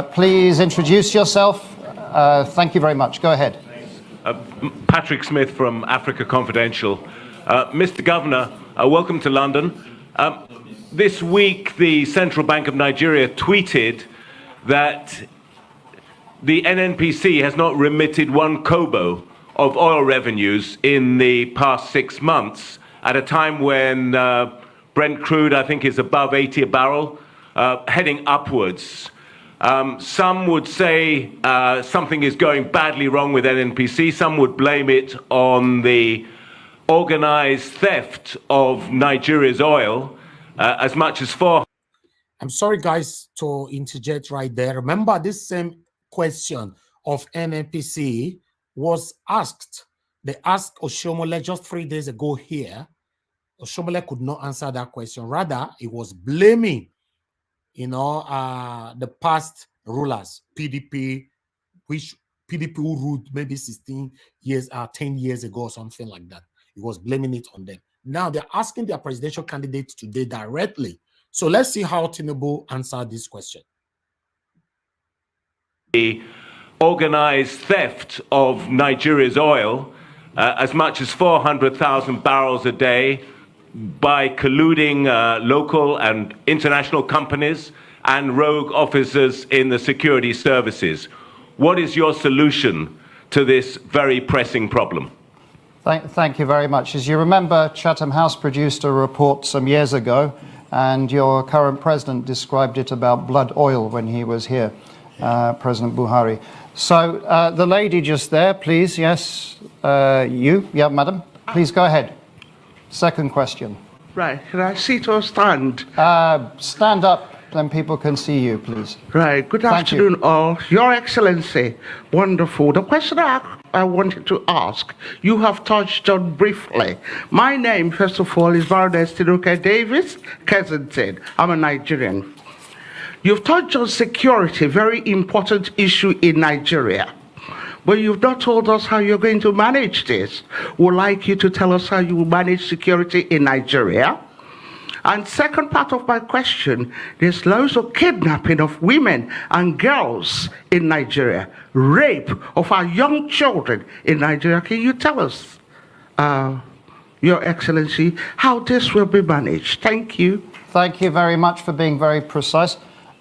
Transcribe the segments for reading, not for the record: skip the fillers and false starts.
Please introduce yourself. Thank you very much. Go ahead. Patrick Smith from Africa Confidential. Mr. Governor, welcome to London. This week, the Central Bank of Nigeria tweeted that the NNPC has not remitted 1 kobo of oil revenues in the past 6 months, at a time when Brent crude, I think, is above 80 a barrel, heading upwards. Some would say something is going badly wrong with NNPC. Some would blame it on the organized theft of Nigeria's oil, as much as 4. I'm sorry, guys, to interject right there. Remember, this same question of NNPC was asked. They asked Oshomole just 3 days ago here. Oshomole could not answer that question. Rather, he was blaming, the past rulers, PDP, which PDP ruled maybe 16 years, 10 years ago or something like that. He was blaming it on them. Now they're asking their presidential candidate today directly. So let's see how Tinubu answered this question. The organized theft of Nigeria's oil, as much as 400,000 barrels a day, by colluding local and international companies and rogue officers in the security services. What is your solution to this very pressing problem? Thank you very much. As you remember, Chatham House produced a report some years ago, and your current president described it about blood oil when he was here, President Buhari. So the lady just there, please, yes, you, yeah, madam, please go ahead. Second question. Right, can I sit or stand? Stand up, then people can see you, please. Right, good afternoon all. Your Excellency, wonderful. The question I wanted to ask, you have touched on briefly. My name, first of all, is Baroness Tinubu Davis Kensington. I'm a Nigerian. You've touched on security, very important issue in Nigeria. But you've not told us how you're going to manage this. We'd like you to tell us how you will manage security in Nigeria. And second part of my question, there's loads of kidnapping of women and girls in Nigeria, rape of our young children in Nigeria. Can you tell us, Your Excellency, how this will be managed? Thank you. Thank you very much for being very precise.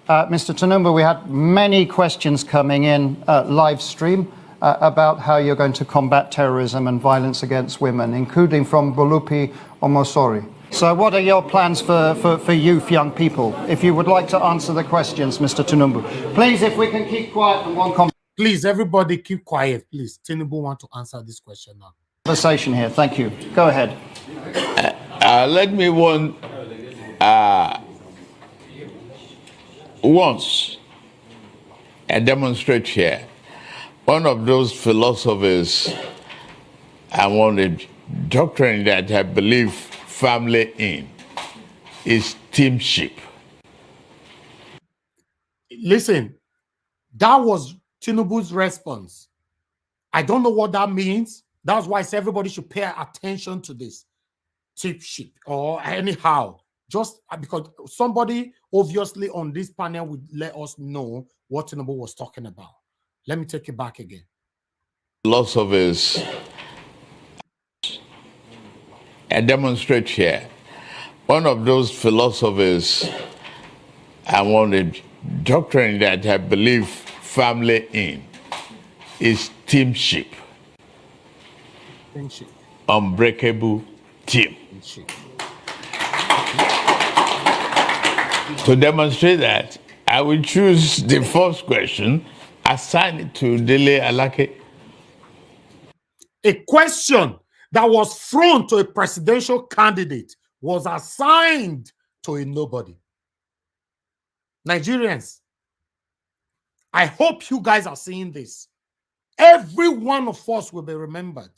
Mr. Tinubu, we had many questions coming in live stream about how you're going to combat terrorism and violence against women, including from Bolupi Omosori. So what are your plans for youth, young people? If you would like to answer the questions, Mr. Tinubu. Please, if we can keep quiet and one conversation. Please, everybody keep quiet, please. Tinubu want to answer this question now. Conversation here, thank you. Go ahead. Let me once demonstrate here. One of those philosophers and one of the doctrine that I believe firmly in is teamship. Listen, that was Tinubu's response. I don't know what that means. That's why I say everybody should pay attention to this. Teamship or anyhow. Just because somebody obviously on this panel would let us know what Tinubu was talking about. Let me take it back again. Philosophers and demonstrate here. One of those philosophers and one of the doctrine that I believe firmly in is teamship. Teamship. Unbreakable team. Teamship. To demonstrate that, I will choose the first question, assign it to Dele Alake. A question that was thrown to a presidential candidate was assigned to a nobody. Nigerians, I hope you guys are seeing this. Every one of us will be remembered.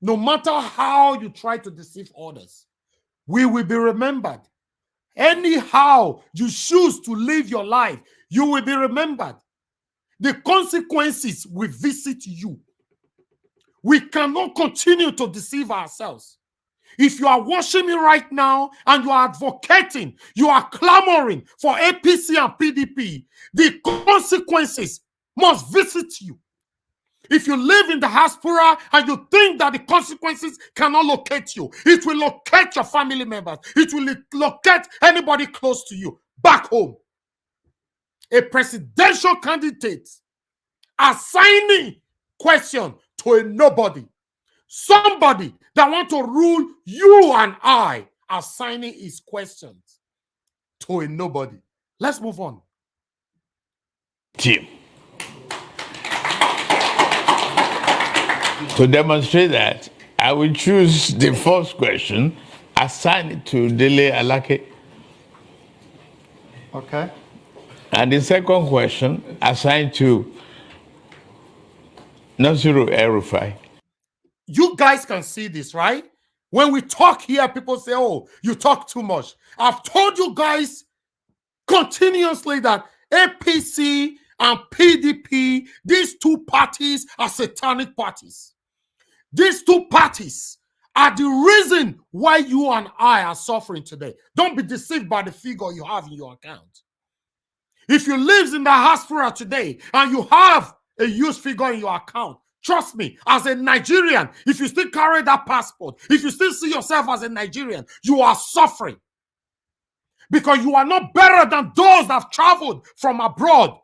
No matter how you try to deceive others, we will be remembered. Anyhow you choose to live your life, you will be remembered. The consequences will visit you. We cannot continue to deceive ourselves. If you are watching me right now and you are advocating, you are clamoring for APC and PDP, the consequences must visit you. If you live in the diaspora and you think that the consequences cannot locate you, it will locate your family members. It will locate anybody close to you back home. A presidential candidate assigning question to a nobody. Somebody that want to rule you and I, assigning his questions to a nobody. Let's move on. Team. To demonstrate that, I will choose the first question, assign it to Dele Alake. Okay. And the second question, assigned to Nasiru El-Rufai. You guys can see this, right? When we talk here, people say, oh, you talk too much. I've told you guys continuously that APC and PDP, these two parties are satanic parties. These two parties are the reason why you and I are suffering today. Don't be deceived by the figure you have in your account. If you live in the diaspora today and you have a used figure in your account, trust me, as a Nigerian, if you still carry that passport, if you still see yourself as a Nigerian, you are suffering. Because you are not better than those that have traveled from abroad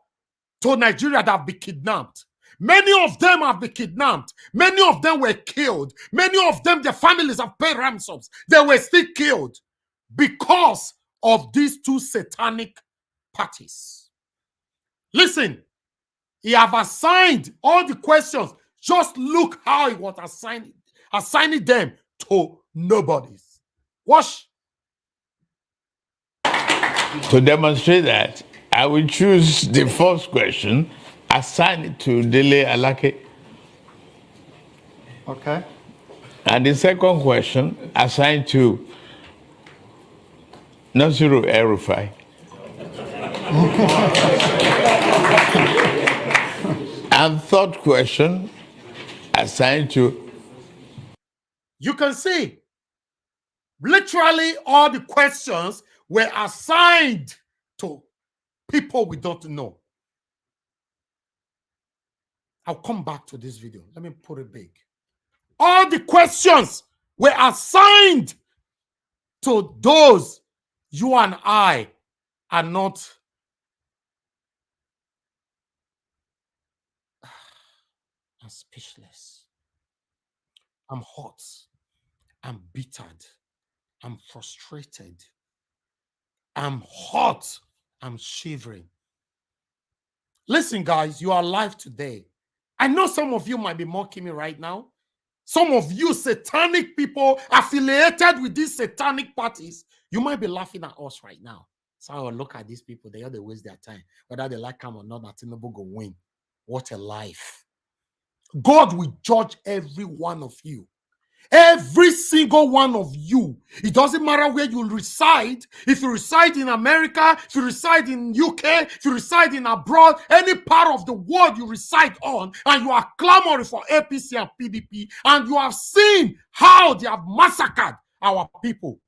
to Nigeria that have been kidnapped. Many of them have been kidnapped. Many of them were killed. Many of them, their families have paid ransoms. They were still killed because of these two satanic parties. Listen, he have assigned all the questions. Just look how he was assigning them to nobodies. Watch. To demonstrate that, I will choose the first question, assign it to Dele Alake. Okay. And the second question, assigned to Nasiru El-Rufai. And third question, assigned to... You can see, literally all the questions were assigned to people we don't know. I'll come back to this video. Let me put it big. All the questions were assigned to those you and I are not. I'm speechless. I'm hot. I'm bittered. I'm frustrated. I'm hot. I'm shivering. Listen, guys, you are alive today. I know some of you might be mocking me right now. Some of you satanic people affiliated with these satanic parties, you might be laughing at us right now. So I will look at these people. They always waste their time. Whether they like them or not, that Tinubu go win. What a life. God will judge every one of you. Every single one of you. It doesn't matter where you reside. If you reside in America, if you reside in UK, if you reside in abroad, any part of the world you reside on, and you are clamoring for APC and PDP, and you have seen how they have massacred our people,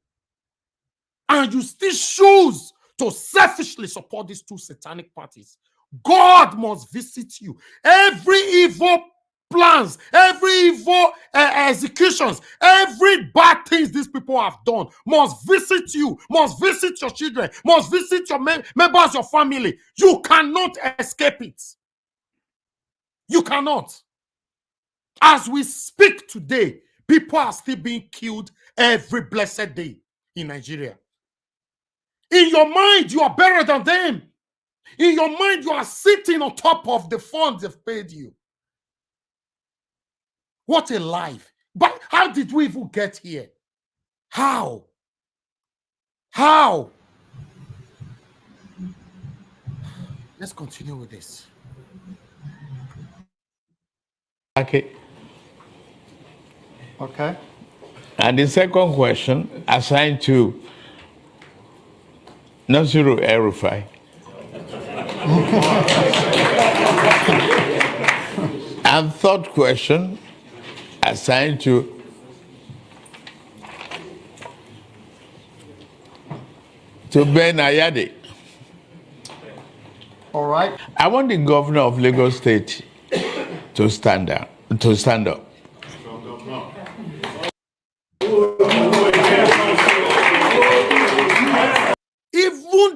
and you still choose to selfishly support these two satanic parties, God must visit you. Every evil plans, every evil executions, every bad things these people have done must visit you, must visit your children, must visit your members of your family. You cannot escape it. You cannot. As we speak today, people are still being killed every blessed day in Nigeria. In your mind, you are better than them. In your mind, you are sitting on top of the funds they've paid you. What a life. But how did we even get here? How? How? Let's continue with this. Okay. Okay. And the second question, assigned to Nasiru El-Rufai. And third question, assigned to to Ben Ayade. All right. I want the governor of Lagos State to stand up. Even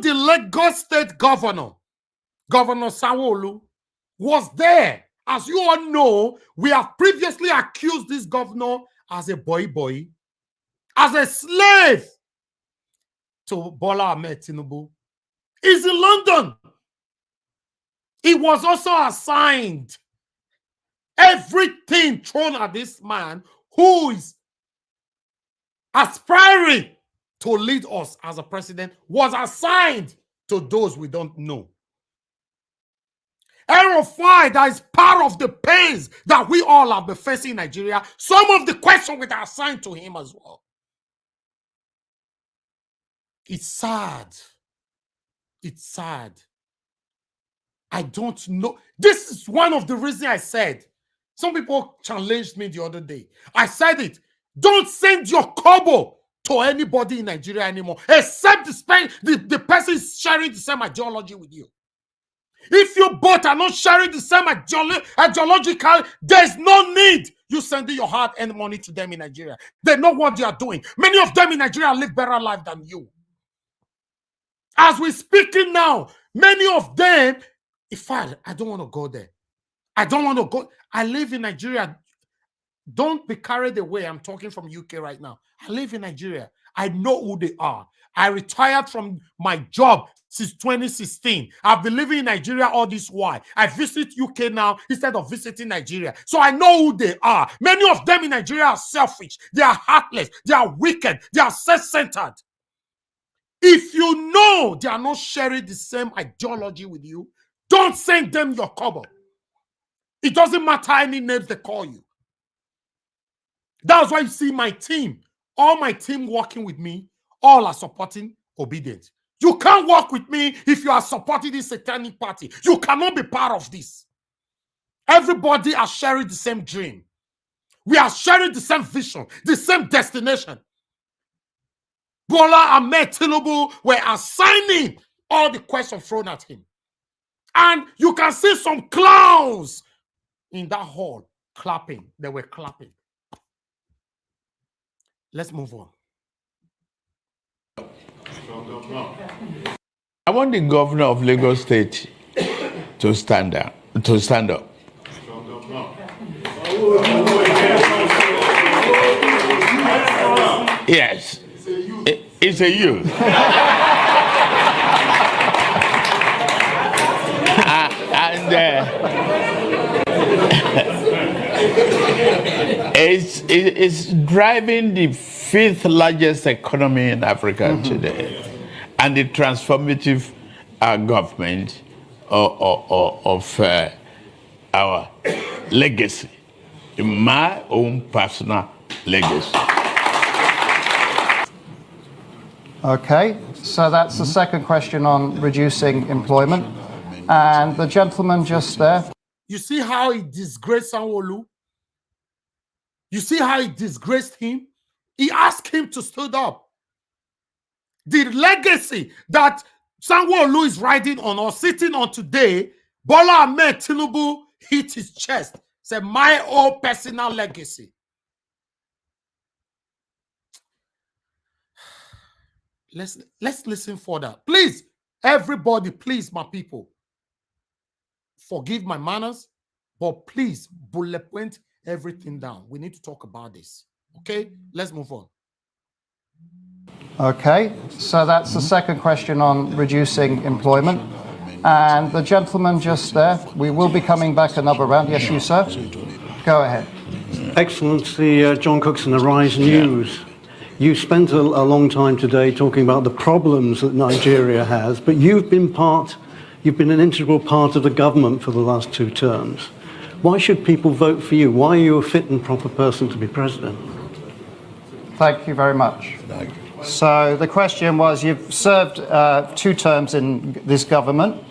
the Lagos State governor, Governor Sanwo-Olu, was there. As you all know, we have previously accused this governor as a boy, as a slave to Bola Tinubu. He's in London. He was also assigned everything thrown at this man who is aspiring to lead us as a president, was assigned to those we don't know. El-Rufai, that is part of the pains that we all have been facing in Nigeria. Some of the questions which are assigned to him as well. It's sad. It's sad. I don't know. This is one of the reasons I said. Some people challenged me the other day. I said it. Don't send your kobo to anybody in Nigeria anymore, except the person is sharing the same ideology with you. If you both are not sharing the same ideological, there's no need you sending your hard-earned money to them in Nigeria. They know what they are doing. Many of them in Nigeria live better life than you. As we're speaking now, many of them, in fact, I don't want to go there. I don't want to go. I live in Nigeria. Don't be carried away. I'm talking from UK right now. I live in Nigeria. I know who they are. I retired from my job since 2016. I've been living in Nigeria all this while. I visit UK now instead of visiting Nigeria. So I know who they are. Many of them in Nigeria are selfish. They are heartless. They are wicked. They are self-centered. If you know they are not sharing the same ideology with you, don't send them your kobo. It doesn't matter any names they call you. That's why you see my team, all my team working with me, all are supporting obedience. You can't work with me if you are supporting this satanic party. You cannot be part of this. Everybody are sharing the same dream. We are sharing the same vision, the same destination. Bola Tinubu were assigning all the questions thrown at him. And you can see some clowns in that hall clapping. They were clapping. Let's move on. I want the governor of Lagos State to stand up. Yes, it's a youth. It's driving the fifth largest economy in Africa today, and the transformative government of our legacy, my own personal legacy. Okay, so that's the second question on reducing employment. And the gentleman just there. You see how he disgraced Sanwo-Olu? You see how he disgraced him? He asked him to stand up. The legacy that Sanwo-Olu is riding on or sitting on today, Bola Tinubu hit his chest. Said, my own personal legacy. Let's listen further. Please, everybody, please, my people. Forgive my manners, but please bullet point everything down. We need to talk about this. Okay, let's move on. Okay, so that's the second question on reducing employment. And the gentleman just there, we will be coming back another round. Yes, you, sir. Go ahead. Excellency, John Cookson, Arise News. You spent a long time today talking about the problems that Nigeria has, but you've been an integral part of the government for the last 2 terms. Why should people vote for you? Why are you a fit and proper person to be president? Thank you very much. So the question was, you've served 2 terms in this government,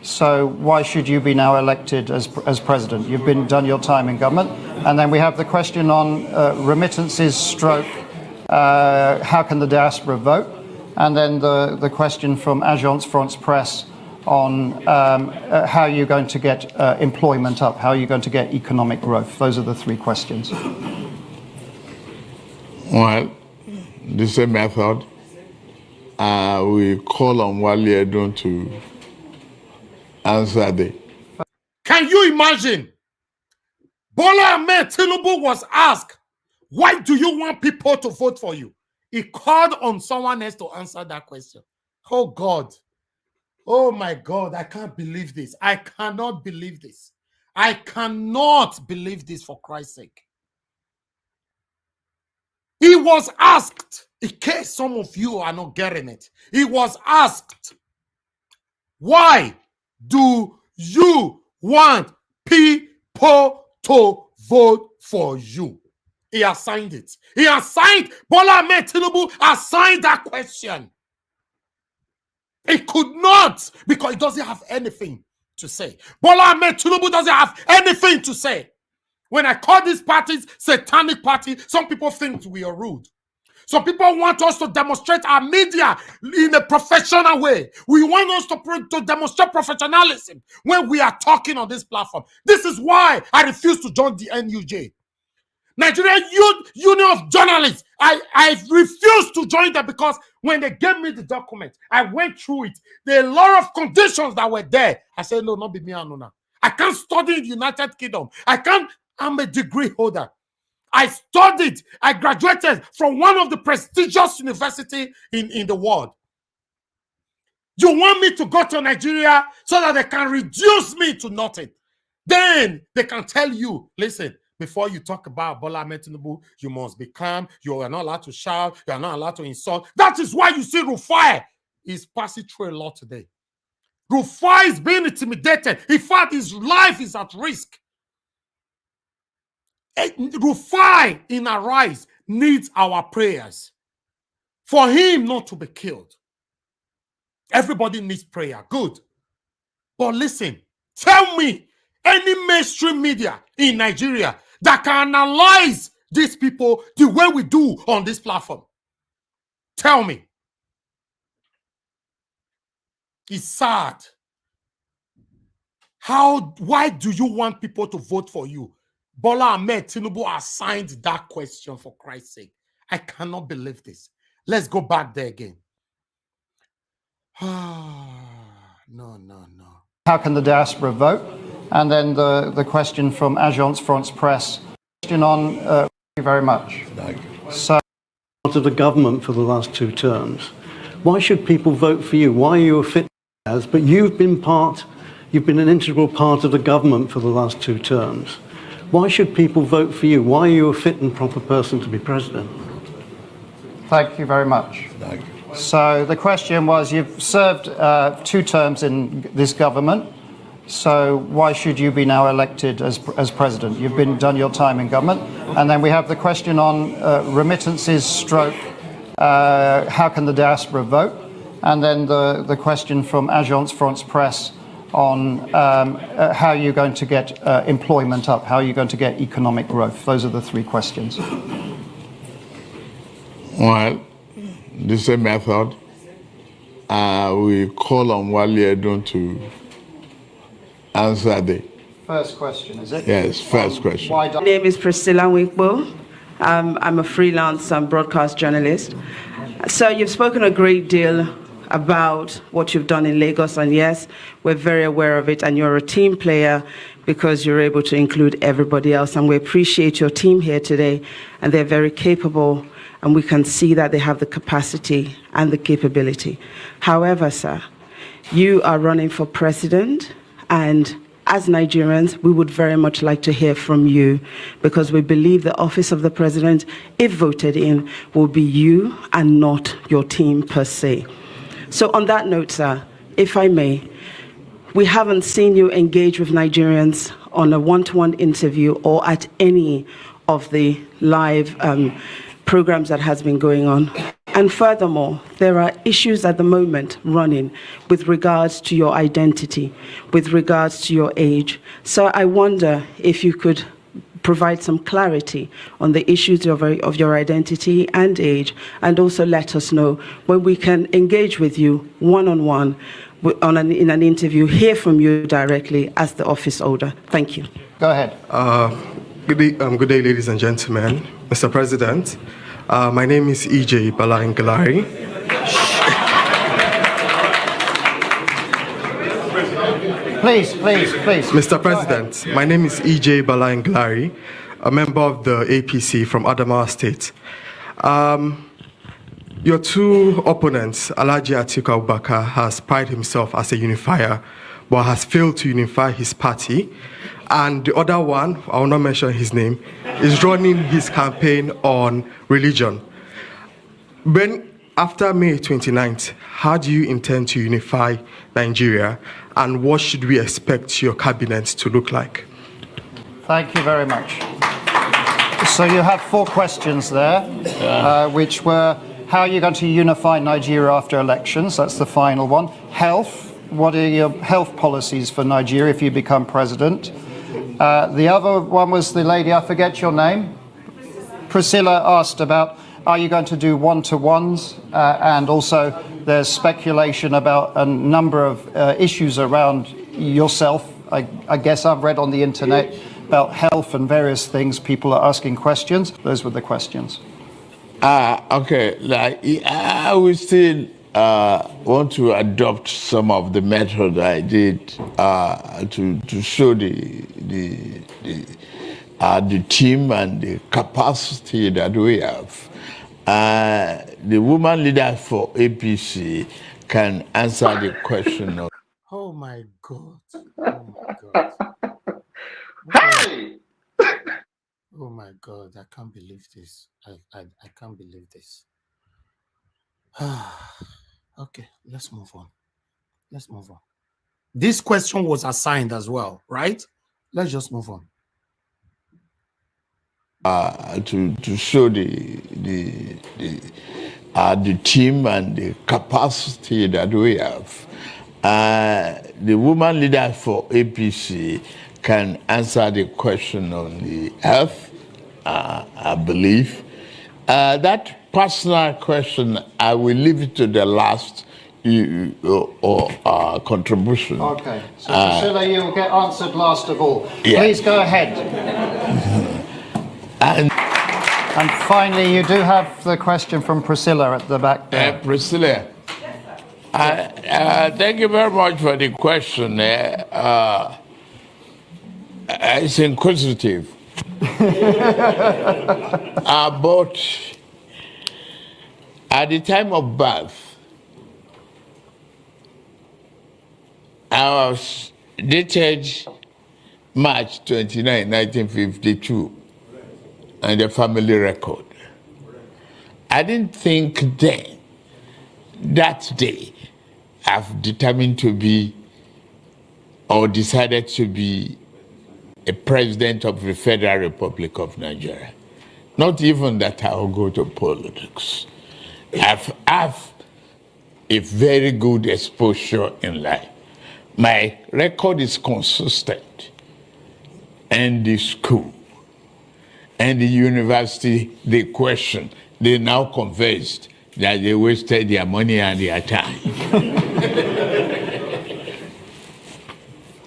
so why should you be now elected as president? You've done your time in government. And then we have the question on remittances stroke, how can the diaspora vote? And then the question from Agence France Presse on how you're going to get employment up, how you're going to get economic growth. Those are the three questions. Well, the same method. We call on Wale Edun to answer the. Can you imagine? Bola Tinubu was asked, why do you want people to vote for you? He called on someone else to answer that question. Oh God. Oh my God, I can't believe this. I cannot believe this. I cannot believe this, for Christ's sake. He was asked, in case some of you are not getting it, he was asked, why do you want people to vote for you? He has signed it. He has signed, Bola Tinubu has signed that question. He could not, because he doesn't have anything to say. Bola Tinubu doesn't have anything to say. When I call these parties satanic party, some people think we are rude. Some people want us to demonstrate our media in a professional way. We want us to demonstrate professionalism when we are talking on this platform. This is why I refuse to join the NUJ. Nigerian Union of Journalists. I refuse to join them because when they gave me the document, I went through it. There are a lot of conditions that were there. I said, no, not be me, Anuna. I can't study in the United Kingdom. I'm a degree holder. I studied, I graduated from one of the prestigious universities in the world. You want me to go to Nigeria so that they can reduce me to nothing? Then they can tell you, listen, before you talk about Bola Tinubu, you must be calm. You are not allowed to shout. You are not allowed to insult. That is why you see Rufai is passing through a lot today. Rufai is being intimidated. In fact, his life is at risk. Rufai in Arise needs our prayers for him not to be killed. Everybody needs prayer. Good. But listen, tell me any mainstream media in Nigeria that can analyze these people the way we do on this platform. Tell me. It's sad. Why do you want people to vote for you? Bola Tinubu has signed that question, for Christ's sake. I cannot believe this. Let's go back there again. No. How can the diaspora vote? And then the question from Agence France Presse. Question on, thank you very much. So, part of the government for the last 2 terms. Why should people vote for you? Why are you a fit as? But you've been an integral part of the government for the last 2 terms. Why should people vote for you? Why are you a fit and proper person to be president? thank you very much. Thank you. So the question was, you've served 2 terms in this government, so why should you be now elected as president? You've done your time in government. And then we have the question on remittances stroke, how can the diaspora vote? And then the question from Agence France Presse on how you're going to get employment up, how you're going to get economic growth. Those are the 3 questions. Well, the same method. We call on Wale Edun to answer the first question, is it? Yes, first question. My name is Priscilla Winkbo. I'm a freelance broadcast journalist. So you've spoken a great deal about what you've done in Lagos, and yes, we're very aware of it, and you're a team player because you're able to include everybody else, and we appreciate your team here today, and they're very capable, and we can see that they have the capacity and the capability. However, sir, you are running for president, and as Nigerians, we would very much like to hear from you, because we believe the office of the president, if voted in, will be you and not your team per se. So on that note, sir, if I may, we haven't seen you engage with Nigerians on a one-to-one interview or at any of the live programs that has been going on. And furthermore, there are issues at the moment running with regards to your identity, with regards to your age. So I wonder if you could provide some clarity on the issues of your identity and age, and also let us know when we can engage with you one-on-one in an interview, hear from you directly as the office holder. Thank you. Go ahead. Good day, ladies and gentlemen. Mr. President, my name is EJ Balangalari. Please. Mr. President, my name is EJ Balangalari, a member of the APC from Adamawa State. Your two opponents, Alhaji Atiku Abubakar, has prided himself as a unifier, but has failed to unify his party. And the other one, I will not mention his name, is running his campaign on religion. After May 29th, how do you intend to unify Nigeria, and what should we expect your cabinet to look like? Thank you very much. So you have 4 questions there, which were, how are you going to unify Nigeria after elections? That's the final one. Health. What are your health policies for Nigeria if you become president? The other one was the lady, I forget your name. Priscilla asked about, are you going to do one-to-ones? And also there's speculation about a number of issues around yourself. I guess I've read on the internet about health and various things. People are asking questions. Those were the questions. Okay, I will still want to adopt some of the method I did to show the team and the capacity that we have. The woman leader for APC can answer the question of. Oh my God. Oh my God. Hey! Oh my God. I can't believe this. I can't believe this. Okay, let's move on. This question was assigned as well, right? Let's just move on. To show the team and the capacity that we have. The woman leader for APC can answer the question on the health, I believe. That personal question, I will leave it to the last contribution. Okay, so Priscilla, you'll get answered last of all. Yeah. Please go ahead. And finally, you do have the question from Priscilla at the back there. Priscilla, thank you very much for the question. It's inquisitive. But at the time of birth, I was dated March 29, 1952, and the family record. I didn't think then, that day, I've determined to be, or decided to be, a president of the Federal Republic of Nigeria. Not even that I will go to politics. I've a very good exposure in life. My record is consistent. And the school and the university, they question, they now convinced that they wasted their money and their time.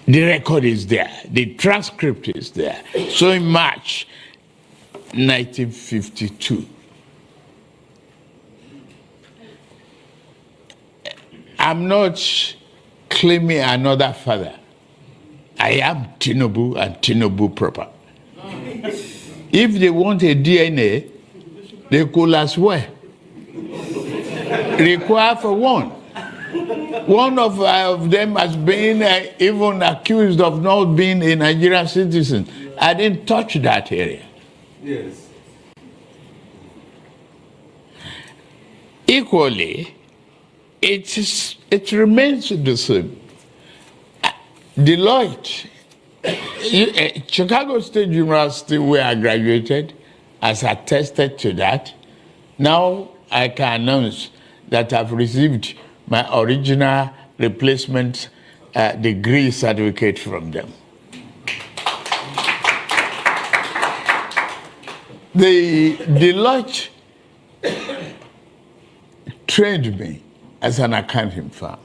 The record is there, the transcript is there. So in March 1952, I'm not claiming another father. I am Tinubu and Tinubu proper. If they want a DNA, they could as well require for one. One of them has been even accused of not being a Nigerian citizen. I didn't touch that area. Yes. Equally, it remains the same. Deloitte, Chicago State University, where I graduated, has attested to that. Now I can announce that I've received my original replacement degree certificate from them. The lodge trained me as an accounting firm.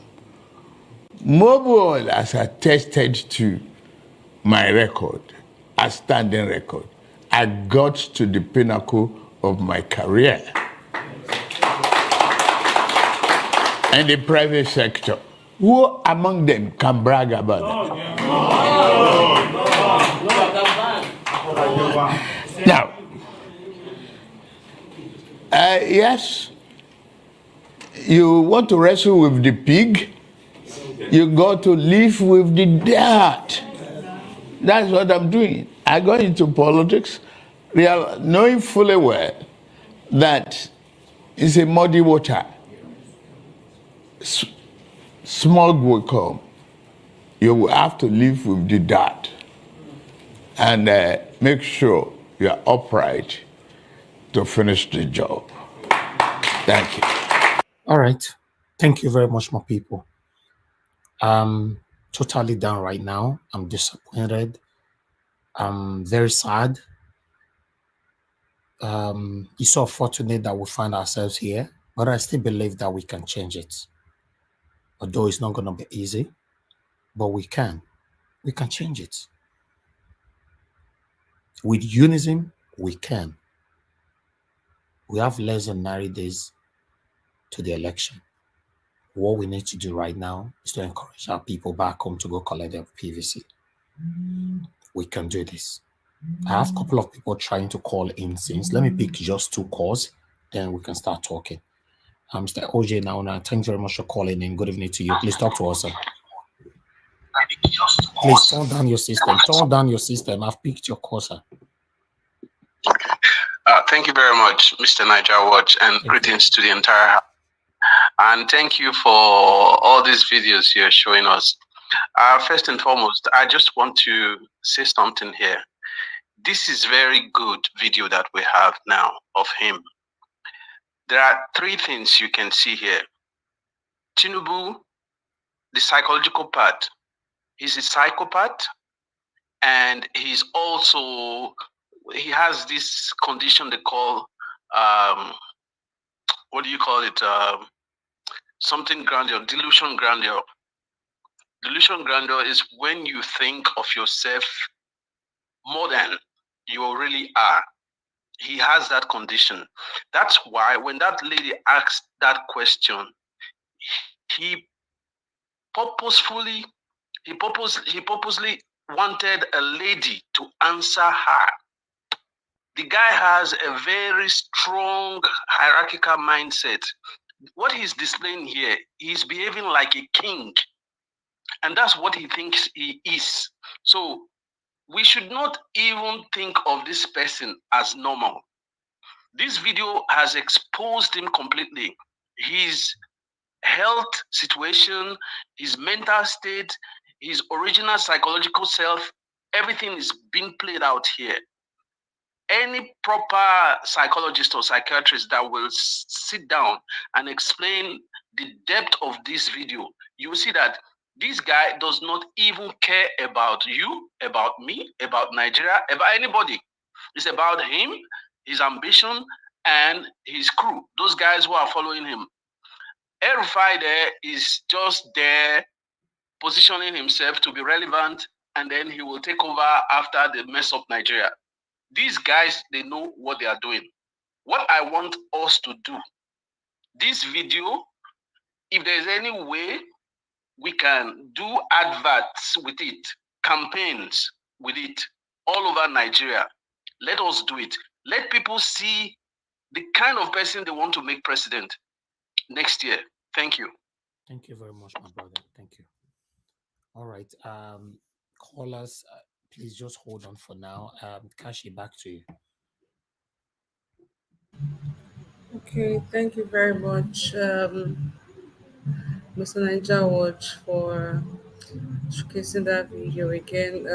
Mobile has attested to my record, a standing record. I got to the pinnacle of my career in the private sector. Who among them can brag about it? Now, yes, you want to wrestle with the pig, you got to live with the dirt. That's what I'm doing. I got into politics knowing fully well that it's a muddy water. Smog will come. You will have to live with the dirt and make sure you are upright to finish the job. Thank you. All right. Thank you very much, my people. I'm totally down right now. I'm disappointed. I'm very sad. It's so fortunate that we find ourselves here, but I still believe that we can change it. Although it's not going to be easy, but we can. We can change it. With unison, we can. We have less than 90 days to the election. What we need to do right now is to encourage our people back home to go collect their PVC. We can do this. I have a couple of people trying to call in since. Let me pick just 2 calls, then we can start talking. Mr. OJ now, thanks very much for calling in. Good evening to you. Please talk to us, sir. Please turn down your system. Turn down your system. I've picked your call, sir. Thank you very much, Mr. Niger Watch, and greetings to the entire house. And thank you for all these videos you're showing us. First and foremost, I just want to say something here. This is very good video that we have now of him. There are 3 things you can see here. Tinubu, the psychological part. He's a psychopath, and he's also, he has this condition they call, what do you call it? Something grandeur, delusion grandeur. Delusion grandeur is when you think of yourself more than you really are. He has that condition. That's why when that lady asked that question, he purposely wanted a lady to answer her. The guy has a very strong hierarchical mindset. What he's displaying here, he's behaving like a king. And that's what he thinks he is. So we should not even think of this person as normal. This video has exposed him completely. His health situation, his mental state, his original psychological self, everything is being played out here. Any proper psychologist or psychiatrist that will sit down and explain the depth of this video, you will see that this guy does not even care about you, about me, about Nigeria, about anybody. It's about him, his ambition, and his crew, those guys who are following him. El-Rufai there is just there positioning himself to be relevant, and then he will take over after they mess up Nigeria. These guys, they know what they are doing. What I want us to do, this video, if there's any way we can do adverts with it, campaigns with it all over Nigeria, let us do it. Let people see the kind of person they want to make president next year. Thank you. Thank you very much, my brother. Thank you. All right. Callers, please just hold on for now. Kashi, back to you. Okay, thank you very much, Mr. Niger Watch, for showcasing that video again.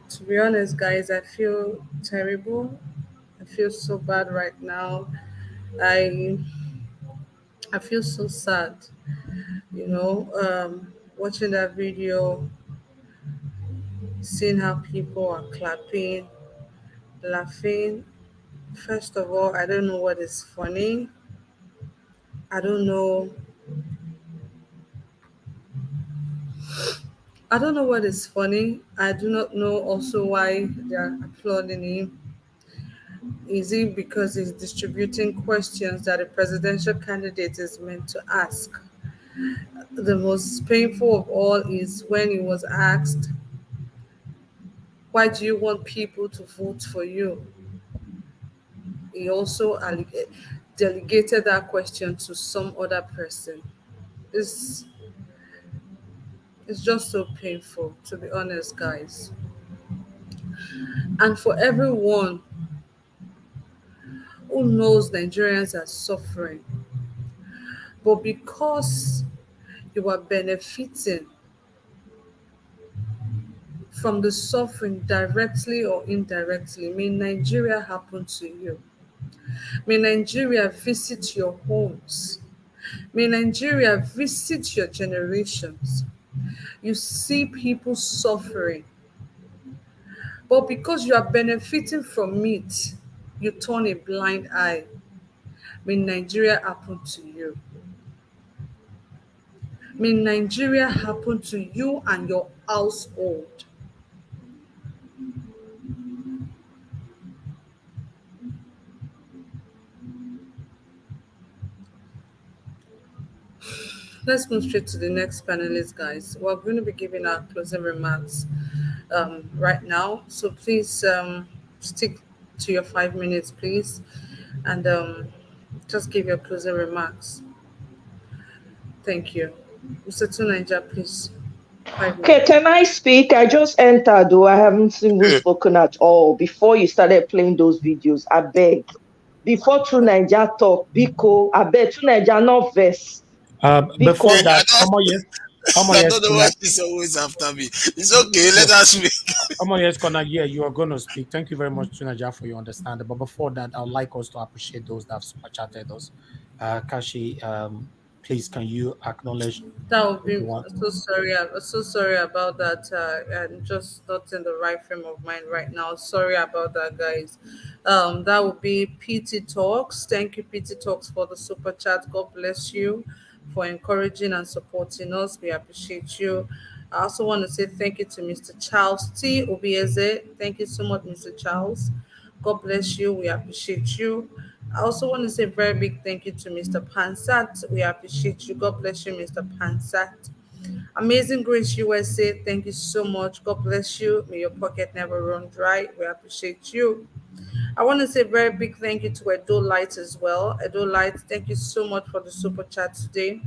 To be honest, guys, I feel terrible. I feel so bad right now. I I feel so sad, watching that video. seeing how people are clapping, laughing. First of all, I don't know what is funny. I don't know. I don't know what is funny. I do not know also why they are applauding him. Is it because he's distributing questions that a presidential candidate is meant to ask? The most painful of all is when he was asked, why do you want people to vote for you? He also delegated that question to some other person. It's, it's just so painful, to be honest, guys. And for everyone who knows Nigerians are suffering, but because you are benefiting from the suffering directly or indirectly, may Nigeria happen to you. May Nigeria visit your homes. May Nigeria visit your generations. You see people suffering, but because you are benefiting from it, you turn a blind eye. May Nigeria happen to you. May Nigeria happen to you and your household. Let's move straight to the next panelist, guys. We're going to be giving our closing remarks right now. So please stick to your 5 minutes, please, and just give your closing remarks. Thank you. Mr. Tunaja, please. 5 minutes. Okay, can I speak? I just entered, though I haven't even spoken at all. Before you started playing those videos, I beg. Before True Niger talk, Biko, I beg True Niger not verse. Before Biko, that, I don't know why she's always after me. It's okay, let us speak. Yes, Connor, yeah, you are going to speak. Thank you very much, Tunaja, for your understanding. But before that, I would like us to appreciate those that have super chatted us. Kashi, please, can you acknowledge That would be. what? I'm so sorry. I'm so sorry about that. I'm just not in the right frame of mind right now. Sorry about that, guys. That would be PT Talks. Thank you, PT Talks, for the super chat. God bless you for encouraging and supporting us. We appreciate you. I also want to say thank you to Mr. Charles T. Obieze. Thank you so much, Mr. Charles. God bless you. We appreciate you. I also want to say a very big thank you to Mr. Pansat. We appreciate you. God bless you, Mr. Pansat. Amazing Grace USA, thank you so much. God bless you. May your pocket never run dry. We appreciate you. I want to say a very big thank you to Edo Light as well. Edo Light, thank you so much for the super chat today.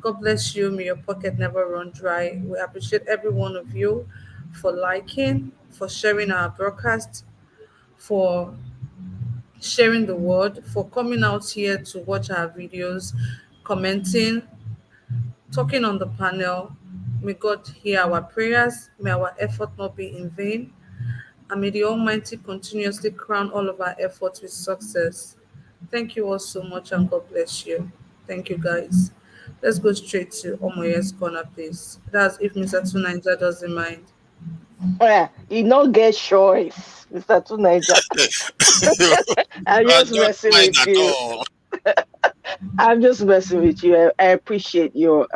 God bless you. May your pocket never run dry. We appreciate every one of you for liking, for sharing our broadcast, for sharing the word, for coming out here to watch our videos, commenting, talking on the panel. May God hear our prayers. May our effort not be in vain. And may the Almighty continuously crown all of our efforts with success. Thank you all so much and God bless you. Thank you, guys. Let's go straight to Omoye's corner, please. That's if Mr. Tunaija doesn't mind. Yeah, you not get choice, Mr. True Niger. I'm I just don't messing mind with at you. all. I'm just messing with you. I appreciate your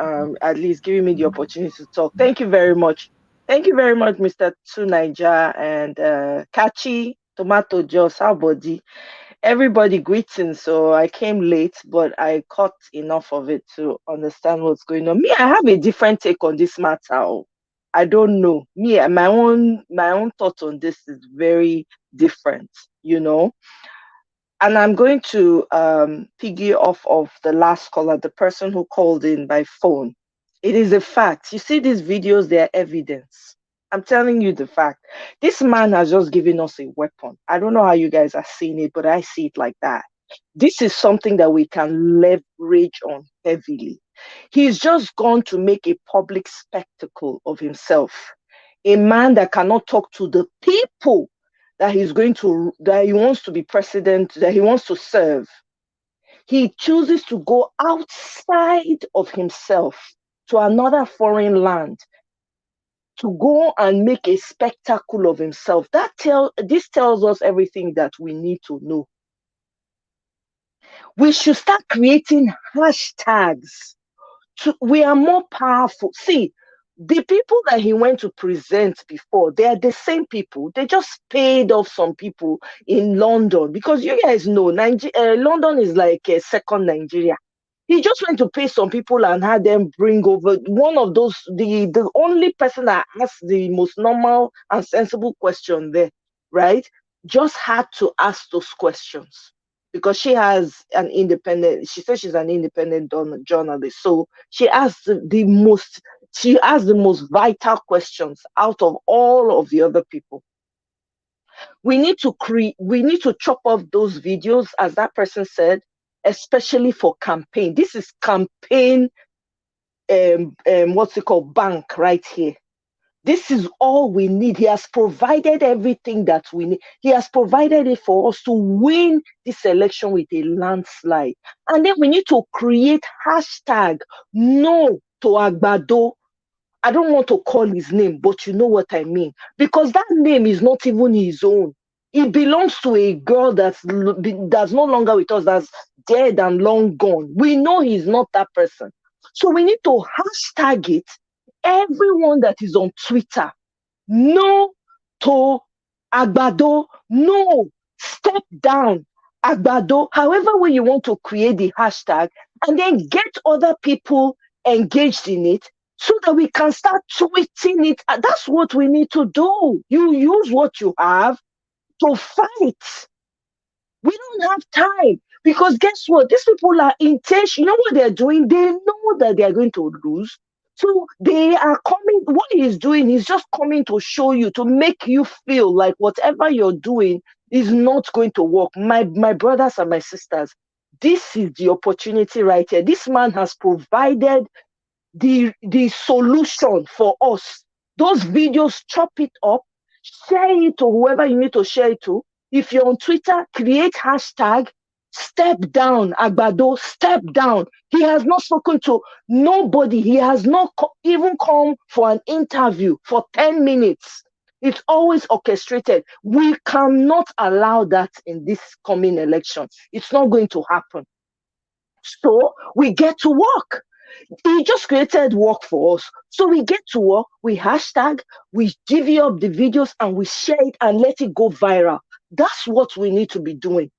at least giving me the opportunity to talk. Thank you very much. Thank you very much, Mr. Tunaija and Kachi, Tomato Juice, our body. Everybody greetings. So I came late, but I caught enough of it to understand what's going on. Me, I have a different take on this matter. Oh. I don't know. Me, my own thought on this is very different, you know. And I'm going to piggy off of the last caller, the person who called in by phone. It is a fact. You see these videos, they're evidence. I'm telling you the fact. This man has just given us a weapon. I don't know how you guys are seeing it, but I see it like that. This is something that we can leverage on heavily. He's just gone to make a public spectacle of himself. A man that cannot talk to the people that he wants to be president, that he wants to serve. He chooses to go outside of himself to another foreign land to go and make a spectacle of himself. This tells us everything that we need to know. We should start creating hashtags. We are more powerful. See, the people that he went to present before, they are the same people. They just paid off some people in London, because you guys know London is like a second Nigeria. He just went to pay some people and had them bring over one of those, the only person that asked the most normal and sensible question there, right? Just had to ask those questions, because she says she's an independent journalist. So she asked the most vital questions out of all of the other people. We need to chop off those videos, as that person said, especially for campaign. This is campaign, what's it called, bank right here. This is all we need. He has provided everything that we need. He has provided it for us to win this election with a landslide. And then we need to create hashtag no to Agbado. I don't want to call his name, but you know what I mean. Because that name is not even his own. It belongs to a girl that's no longer with us, that's dead and long gone. We know he's not that person. So we need to hashtag it. Everyone that is on Twitter, no to Agbado, no, step down Agbado, however way you want to create the hashtag, and then get other people engaged in it so that we can start tweeting it. That's what we need to do. You use what you have to fight. We don't have time, because guess what? These people are intense. You know what they're doing? They know that they are going to lose. So they are coming. What he's doing is just coming to show you, to make you feel like whatever you're doing is not going to work. My brothers and my sisters, this is the opportunity right here. This man has provided the solution for us. Those videos, chop it up, share it to whoever you need to share it to. If you're on Twitter, create hashtag step down Agbado, step down. He has not spoken to nobody. He has not even come for an interview for 10 minutes. It's always orchestrated. We cannot allow that in this coming election. It's not going to happen. So we get to work. He just created work for us. So we get to work, we hashtag, we divvy up the videos, and we share it and let it go viral. That's what we need to be doing.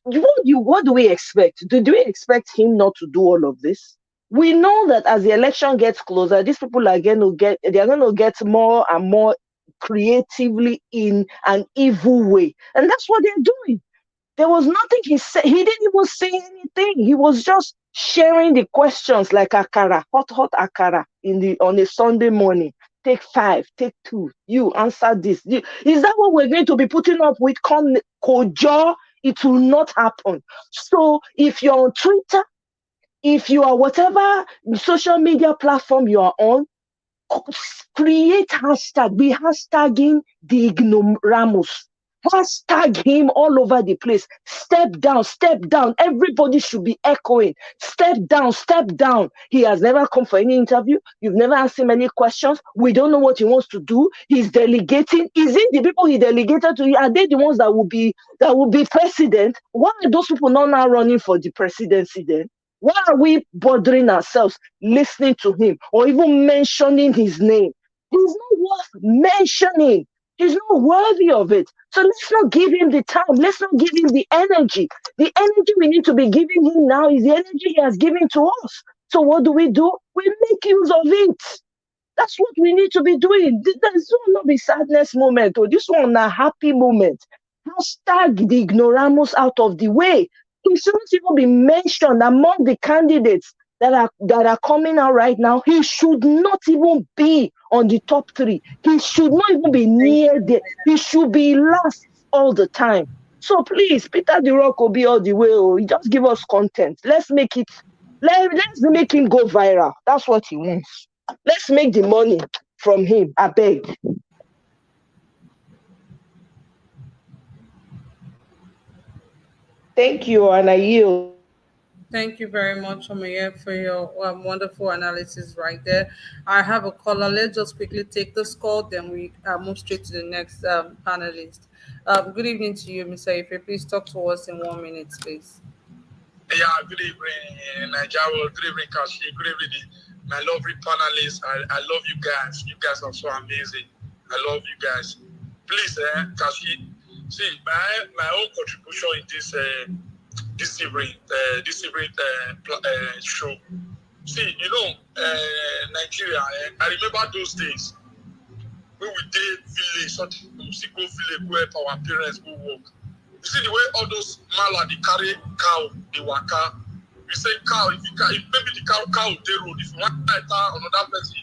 What do we expect? Do we expect him not to do all of this? We know that as the election gets closer, these people are going to get more and more creatively in an evil way. And that's what they're doing. There was nothing he said. He didn't even say anything. He was just sharing the questions like akara, hot akara on a Sunday morning. Take 5, take 2. You answer this. Is that what we're going to be putting up with? Kojo? It will not happen. So if you're on Twitter, if you are whatever social media platform you are on, create hashtag. Be hashtagging the ignoramus. Hashtag him all over the place. Step down, step down. Everybody should be echoing. Step down, step down. He has never come for any interview. You've never asked him any questions. We don't know what he wants to do. He's delegating. Is it the people he delegated to? Are they the ones that will be president? Why are those people not now running for the presidency then? Why are we bothering ourselves listening to him or even mentioning his name? He's not worth mentioning. He's not worthy of it. So let's not give him the time. Let's not give him the energy. The energy we need to be giving him now is the energy he has given to us. So what do? We make use of it. That's what we need to be doing. This will not be sadness moment, or this one a happy moment. Hashtag the ignoramus out of the way. He shouldn't even be mentioned among the candidates that are coming out right now. He should not even be on the top 3. He should not even be near there. He should be last all the time. So please, Peter the Rock will be all the way. Oh, just give us content. Let's make him go viral. That's what he wants. Let's make the money from him. I beg. Thank you, and I yield. Thank you very much, Omoye, for your wonderful analysis right there. I have a caller. Let's just quickly take this call, then we move straight to the next panelist. Good evening to you, Mr. Ife. Please talk to us in 1 minute, please. Yeah, good evening, Nigeria. Good evening, Kashi. Good evening, my lovely panelists. I love you guys. You guys are so amazing. I love you guys. Please, Kashi, see my own contribution in this evening show. See, Nigeria. I remember those days when we did village, such go village where our parents go work. You see the way all those mala they carry cow, they waka. We say cow, if maybe the cow they road, if you want to enter another person,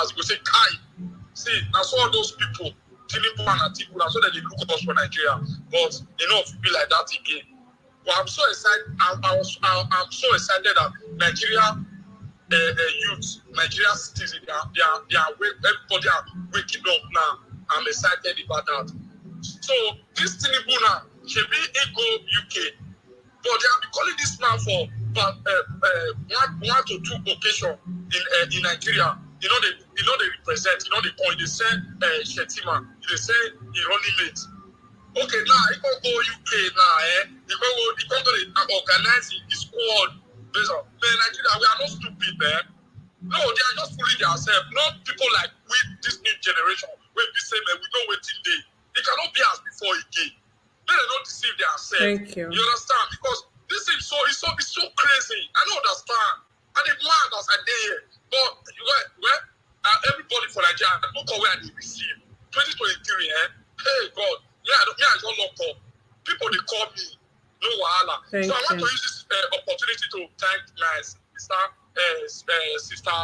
as we say kai. See, now so all those people, Tinubu and Atiku, that's so that they look at us for Nigeria. But if you be like that again. But I'm so excited. I'm so excited that Nigeria youth, Nigeria citizens, they are everybody are waking up now. I'm excited about that. So this Tinubu now should be go UK, but they have been calling this man for one to two occasions in Nigeria. They represent. They point. They say Shetima. They say he running late. Okay, now he can go UK now. He can go organize his squad. Nigeria, we are not stupid, man. No, they are just fooling themselves. Not people like we, this new generation. When we say, man, we don't wait till day. They cannot be as before again. They don't deceive themselves. Thank you. You understand? Because this is so crazy. I don't understand. And the man that's a day. But everybody for Nigeria, look at where they receive. 2023, Hey God, I don't lock up. People they call me. No wahala. So I want to use this opportunity to thank my sister Rita.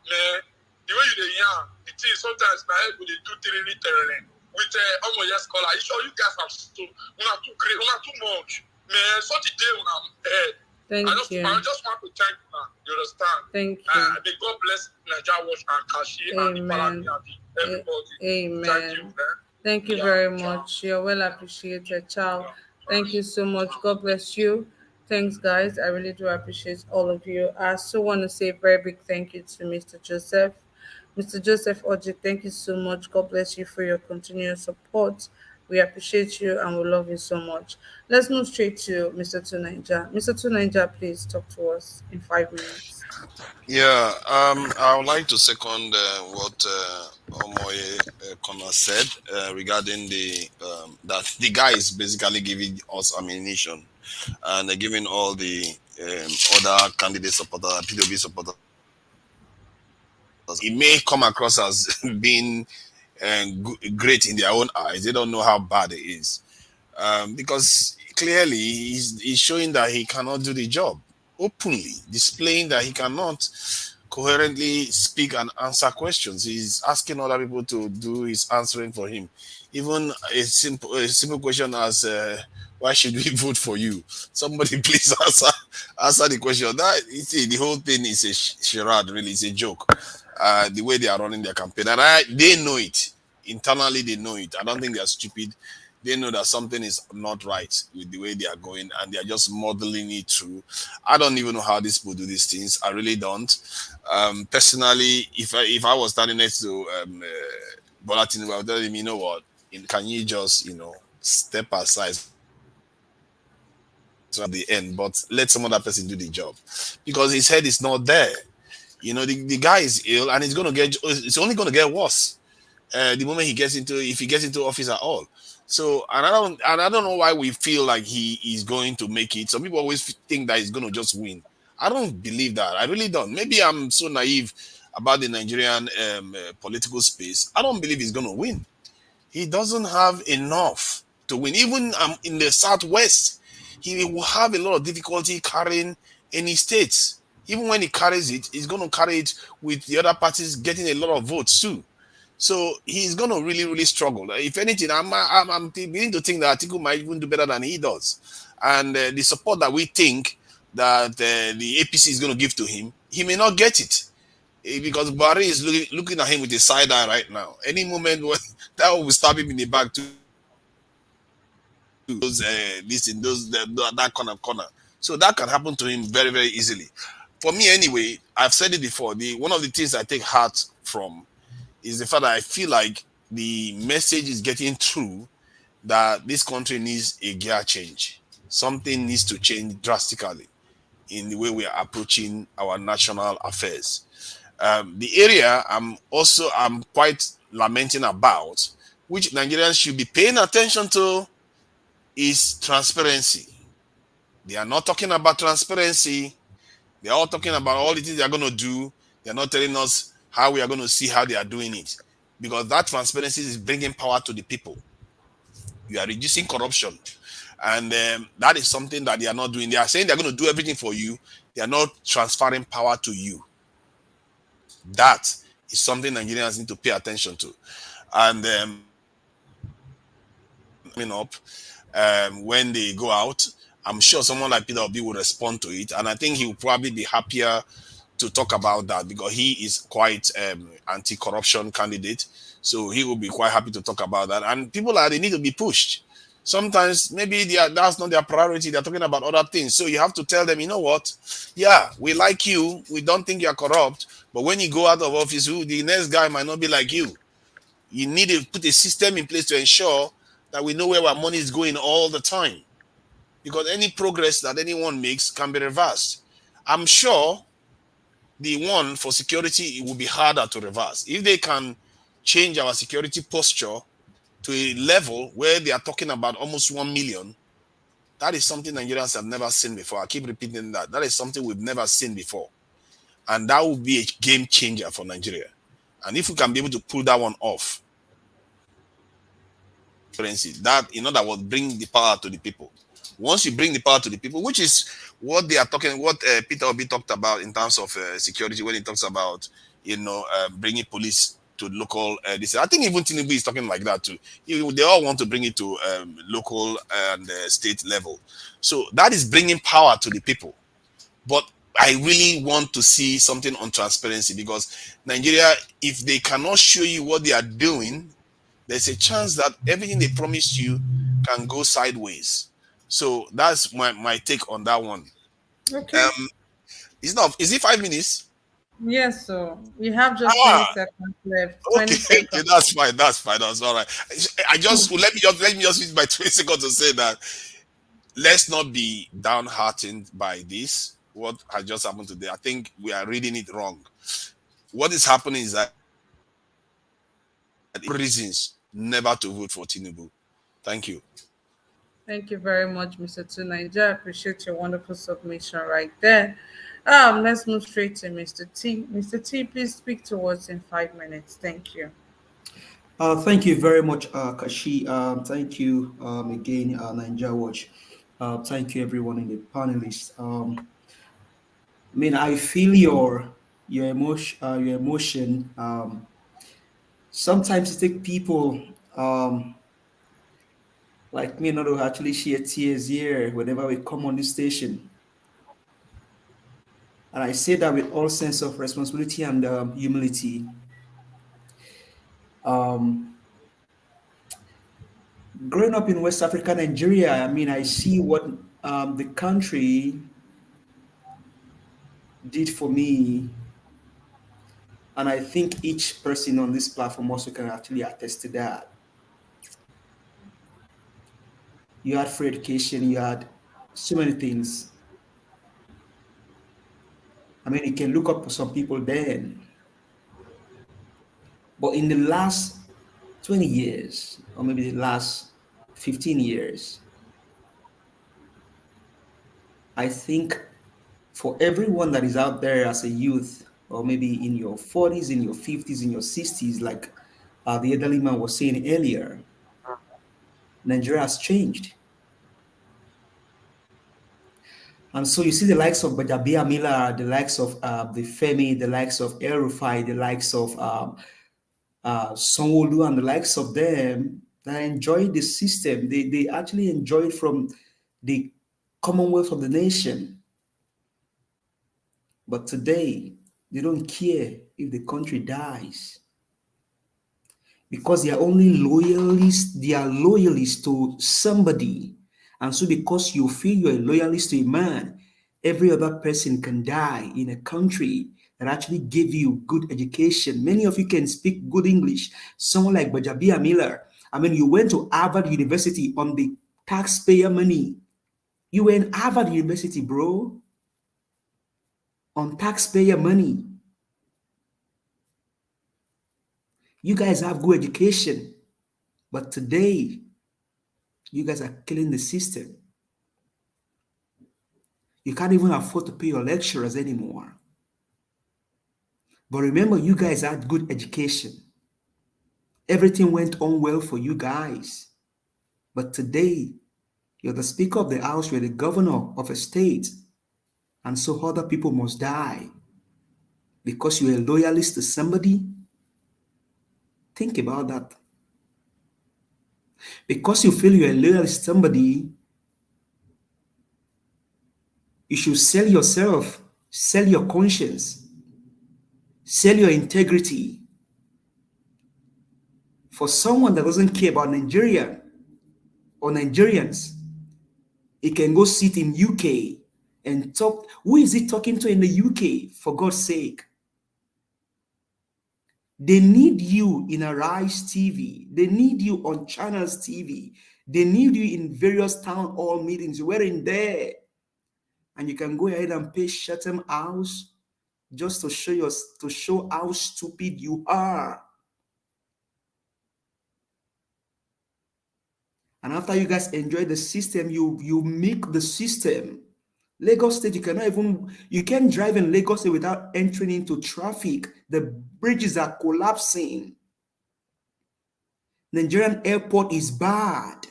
Man, the way you yarn, the thing sometimes my head will do terrain with Omoye scholar. You guys have too great, too much. Man, such a day when I'm head. Thank you. I just want to thank you, man. You understand? Thank you. May God bless Nigeria Watch and Kashi and the Parliament, everybody. Amen. Thank you, man. Thank you very much. You're well appreciated, child. Thank you so much. God bless you. Thanks, guys. I really do appreciate all of you. I also want to say a very big thank you to Mr. Joseph. Mr. Joseph Oji, thank you so much. God bless you for your continued support. We appreciate you and we love you so much. Let's move straight to Mr. Tunaija. Mr. Tunaija, please talk to us in 5 minutes. Yeah, I would like to second what Omoye Kona said regarding that the guy is basically giving us ammunition and giving all the other candidate supporters, PWB supporters. It may come across as being great in their own eyes. They don't know how bad it is because clearly he's showing that he cannot do the job. Openly displaying that he cannot coherently speak and answer questions. He's asking other people to do his answering for him. Even a simple question as why should we vote for you? Somebody please answer the question. The whole thing is a charade, really. It's a joke. The way they are running their campaign, and they know it internally. They know it. I don't think they are stupid. They know that something is not right with the way they are going, and they are just modeling it through. I don't even know how these people do these things. I really don't. Personally, if I was standing next to Bola Tinubu, I would tell him, you know what? Can you just step aside at the end, but let some other person do the job because his head is not there. The guy is ill, and it's only going to get worse the moment if he gets into office at all. So, and I don't know why we feel like he is going to make it. Some people always think that he's going to just win. I don't believe that. I really don't. Maybe I'm so naive about the Nigerian political space. I don't believe he's going to win. He doesn't have enough to win. Even in the Southwest, he will have a lot of difficulty carrying any states. Even when he carries it, he's going to carry it with the other parties getting a lot of votes too. So he's going to really, really struggle. If anything, I'm beginning to think that Atiku might even do better than he does. And the support that we think that the APC is going to give to him, he may not get it. Because Buhari is looking at him with a side eye right now. Any moment that will stab him in the back too. That corner. So that can happen to him very, very easily. For me, anyway, I've said it before. One of the things I take heart from is the fact that I feel like the message is getting through that this country needs a gear change. Something needs to change drastically in the way we are approaching our national affairs. The area I'm quite lamenting about, which Nigerians should be paying attention to, is transparency. They are not talking about transparency. They are all talking about all the things they are going to do. They are not telling us how we are going to see how they are doing it, because that transparency is bringing power to the people. You are reducing corruption, and that is something that they are not doing. They are saying they are going to do everything for you. They are not transferring power to you. That is something Nigerians need to pay attention to. And coming up, when they go out, I'm sure someone like Peter Obi will respond to it, and I think he will probably be happier to talk about that, because he is quite anti-corruption candidate, so he will be quite happy to talk about that. And people they need to be pushed. Sometimes maybe that's not their priority. They're talking about other things, so you have to tell them, you know what, yeah, we like you, we don't think you're corrupt, but when you go out of office, the next guy might not be like you. You need to put a system in place to ensure that we know where our money is going all the time, because any progress that anyone makes can be reversed. I'm sure the one for security, it will be harder to reverse. If they can change our security posture to a level where they are talking about almost 1 million, that is something Nigerians have never seen before. I keep repeating that. That is something we've never seen before. And that will be a game changer for Nigeria. And if we can be able to pull that one off, that, in other words, bring the power to the people. Once you bring the power to the people, which is what they are talking, what Peter Obi talked about in terms of security, when he talks about, bringing police to local. I think even Tinubu is talking like that too. They all want to bring it to local and state level. So that is bringing power to the people. But I really want to see something on transparency, because Nigeria, if they cannot show you what they are doing, there's a chance that everything they promised you can go sideways. So that's my take on that one. Okay. Is it 5 minutes? Yes, so we have just 20 seconds left. 20 seconds. Okay, that's fine. That's all right. I just let me just use my 20 seconds to say that let's not be downhearted by this. What has just happened today? I think we are reading it wrong. What is happening is that reasons never to vote for Tinubu. Thank you. Thank you very much, Mr. Tunaija. I appreciate your wonderful submission right there. Let's move straight to Mr. T. Mr. T, please speak to us in 5 minutes. Thank you. Thank you very much, Kashi. Thank you again, Ninja Watch. Thank you, everyone in the panelists. I feel your emotion. Sometimes it takes people like me not to actually shed tears here whenever we come on this station. And I say that with all sense of responsibility and humility. Growing up in West Africa, Nigeria, I see what the country did for me. And I think each person on this platform also can actually attest to that. You had free education, you had so many things. You can look up to some people then. But in the last 20 years, or maybe the last 15 years, I think for everyone that is out there as a youth, or maybe in your 40s, in your 50s, in your 60s, like the elderly man was saying earlier, Nigeria has changed. And so you see the likes of Bajabia Miller, the likes of the Femi, the likes of El Rufai, the likes of Sonwolu, and the likes of them that enjoy the system. They actually enjoy it from the commonwealth of the nation. But today, they don't care if the country dies, because they are only loyalists. They are loyalists to somebody, And so because you feel you're a loyalist to a man, every other person can die in a country that actually gave you good education. Many of you can speak good English. Someone like Bajabia Miller. I mean, you went to Harvard University on the taxpayer money. You were in Harvard University, bro, on taxpayer money. You guys have good education, but today, you guys are killing the system. You can't even afford to pay your lecturers anymore. But remember, you guys had good education. Everything went on well for you guys. But today, you're the Speaker of the House, you're the governor of a state, and so other people must die because you're a loyalist to somebody. Think about that. Because you feel you're a loyalist to somebody, you should sell yourself, sell your conscience, sell your integrity for someone that doesn't care about Nigeria or Nigerians. He can go sit in UK and talk. Who is he talking to in the UK, for God's sake? They need you in Arise TV. They need you on Channels TV. They need you in various town hall meetings. You're in there. And you can go ahead and pay Chatham House just to show how stupid you are. And after you guys enjoy the system, you make the system. Lagos State, you can't drive in Lagos State without entering into traffic. The bridges are collapsing. Nigerian airport is bad.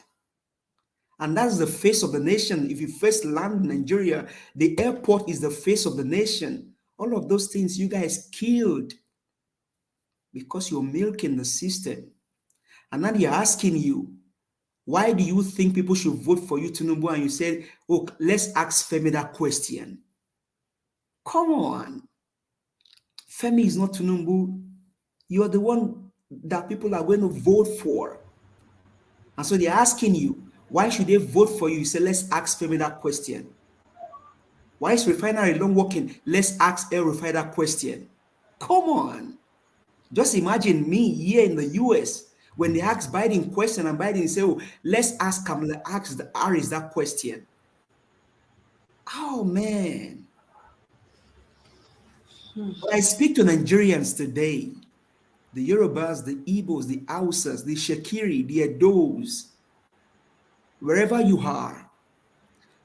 And that's the face of the nation. If you first land in Nigeria, the airport is the face of the nation. All of those things you guys killed because you're milking the system. And now they're asking you, why do you think people should vote for you, Tinubu? And you said, oh, let's ask Femi that question. Come on. Femi is not Tinubu. You are the one that people are going to vote for. And so they're asking you, why should they vote for you? You say, let's ask Femi that question. Why is refinery long working? Let's ask El Rufai that question. Come on. Just imagine me here in the US. When they ask Biden question and Biden say, oh, let's ask Kamala Harris that question. Oh, man. But I speak to Nigerians today, the Yorubas, the Igbos, the Hausas, the Shekiri, the Edos, wherever you are.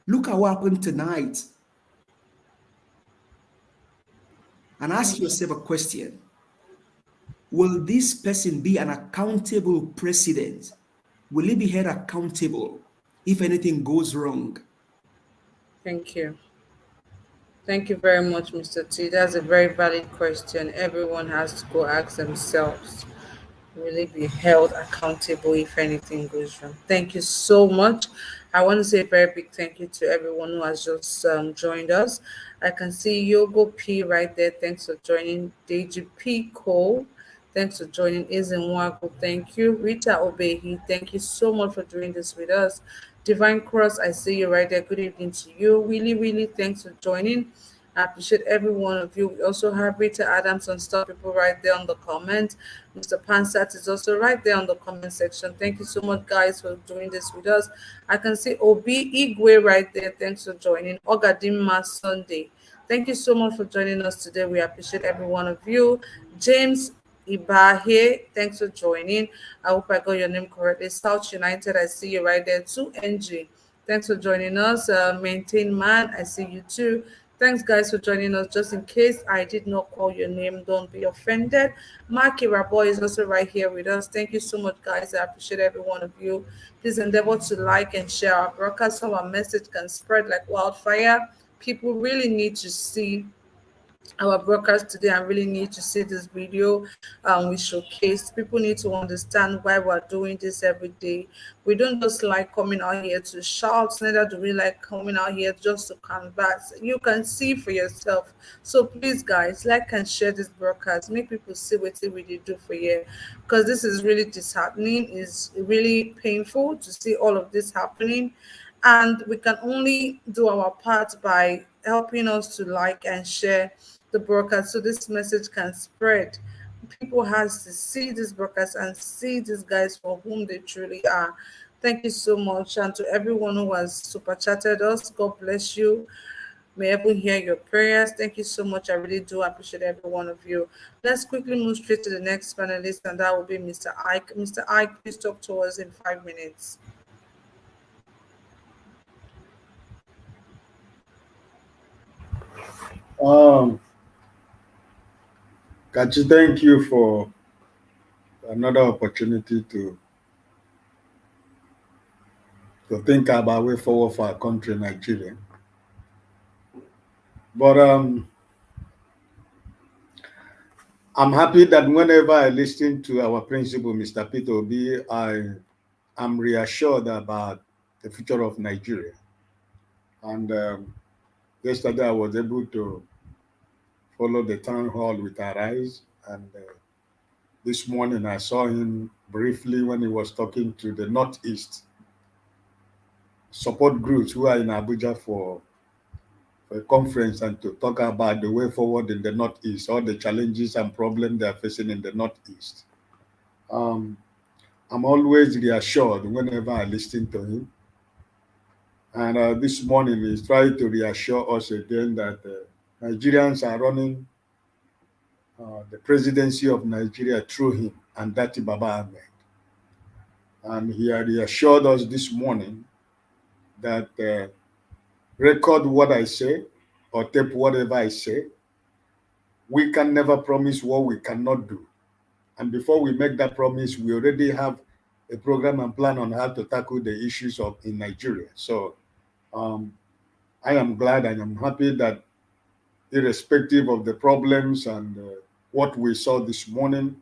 Look at what happened tonight. And ask yourself a question. Will this person be an accountable president? Will he be held accountable if anything goes wrong? Thank you. Thank you very much, Mr. T. That's a very valid question. Everyone has to go ask themselves, will he be held accountable if anything goes wrong? Thank you so much. I want to say a very big thank you to everyone who has just joined us. I can see Yogo P right there. Thanks for joining. Deji P. Cole. Thanks for joining. Izinwago, thank you. Rita Obehi, thank you so much for doing this with us. Divine Cross, I see you right there. Good evening to you. Really, thanks for joining. I appreciate every one of you. We also have Rita Adams on Stop People right there on the comment. Mr. Pansat is also right there on the comment section. Thank you so much, guys, for doing this with us. I can see Obi Igwe right there. Thanks for joining. Ogadima Sunday. Thank you so much for joining us today. We appreciate every one of you. James Ibahe, thanks for joining. I hope I got your name correctly. South United, I see you right there. 2NG, thanks for joining us. Maintain Man, I see you too. Thanks, guys, for joining us. Just in case I did not call your name, don't be offended. Marky Raboy is also right here with us. Thank you so much, guys. I appreciate every one of you. Please endeavor to like and share our broadcast so our message can spread like wildfire. People really need to see our broadcast today. I really need to see this video we showcase. People need to understand why we're doing this every day. We don't just like coming out here to shout, neither do we like coming out here just to converse. You can see for yourself. So please, guys, like and share this broadcast. Make people see what they really do for you, because this is really disheartening. It's really painful to see all of this happening. And we can only do our part by helping us to like and share the broadcast so this message can spread. People has to see this broadcast and see these guys for whom they truly are. Thank you so much. And to everyone who has super chatted us, God bless you. May heaven hear your prayers. Thank you so much. I really do appreciate every one of you. Let's quickly move straight to the next panelist, and that will be Mr. Ike. Mr. Ike, please talk to us in 5 minutes. Kachi, thank you for another opportunity to think about way forward for our country, Nigeria. But I'm happy that whenever I listen to our principal, Mr. Peter Obi, I am reassured about the future of Nigeria. And yesterday I was able to follow the town hall with our eyes. And this morning I saw him briefly when he was talking to the Northeast support groups who are in Abuja for a conference and to talk about the way forward in the Northeast, all the challenges and problems they are facing in the Northeast. I'm always reassured whenever I listen to him. And this morning he's trying to reassure us again that Nigerians are running the presidency of Nigeria through him and Dati Baba Ahmed. And he had reassured us this morning that record what I say or tape whatever I say. We can never promise what we cannot do. And before we make that promise, we already have a program and plan on how to tackle the issues in Nigeria. So I am glad and I'm happy that irrespective of the problems and what we saw this morning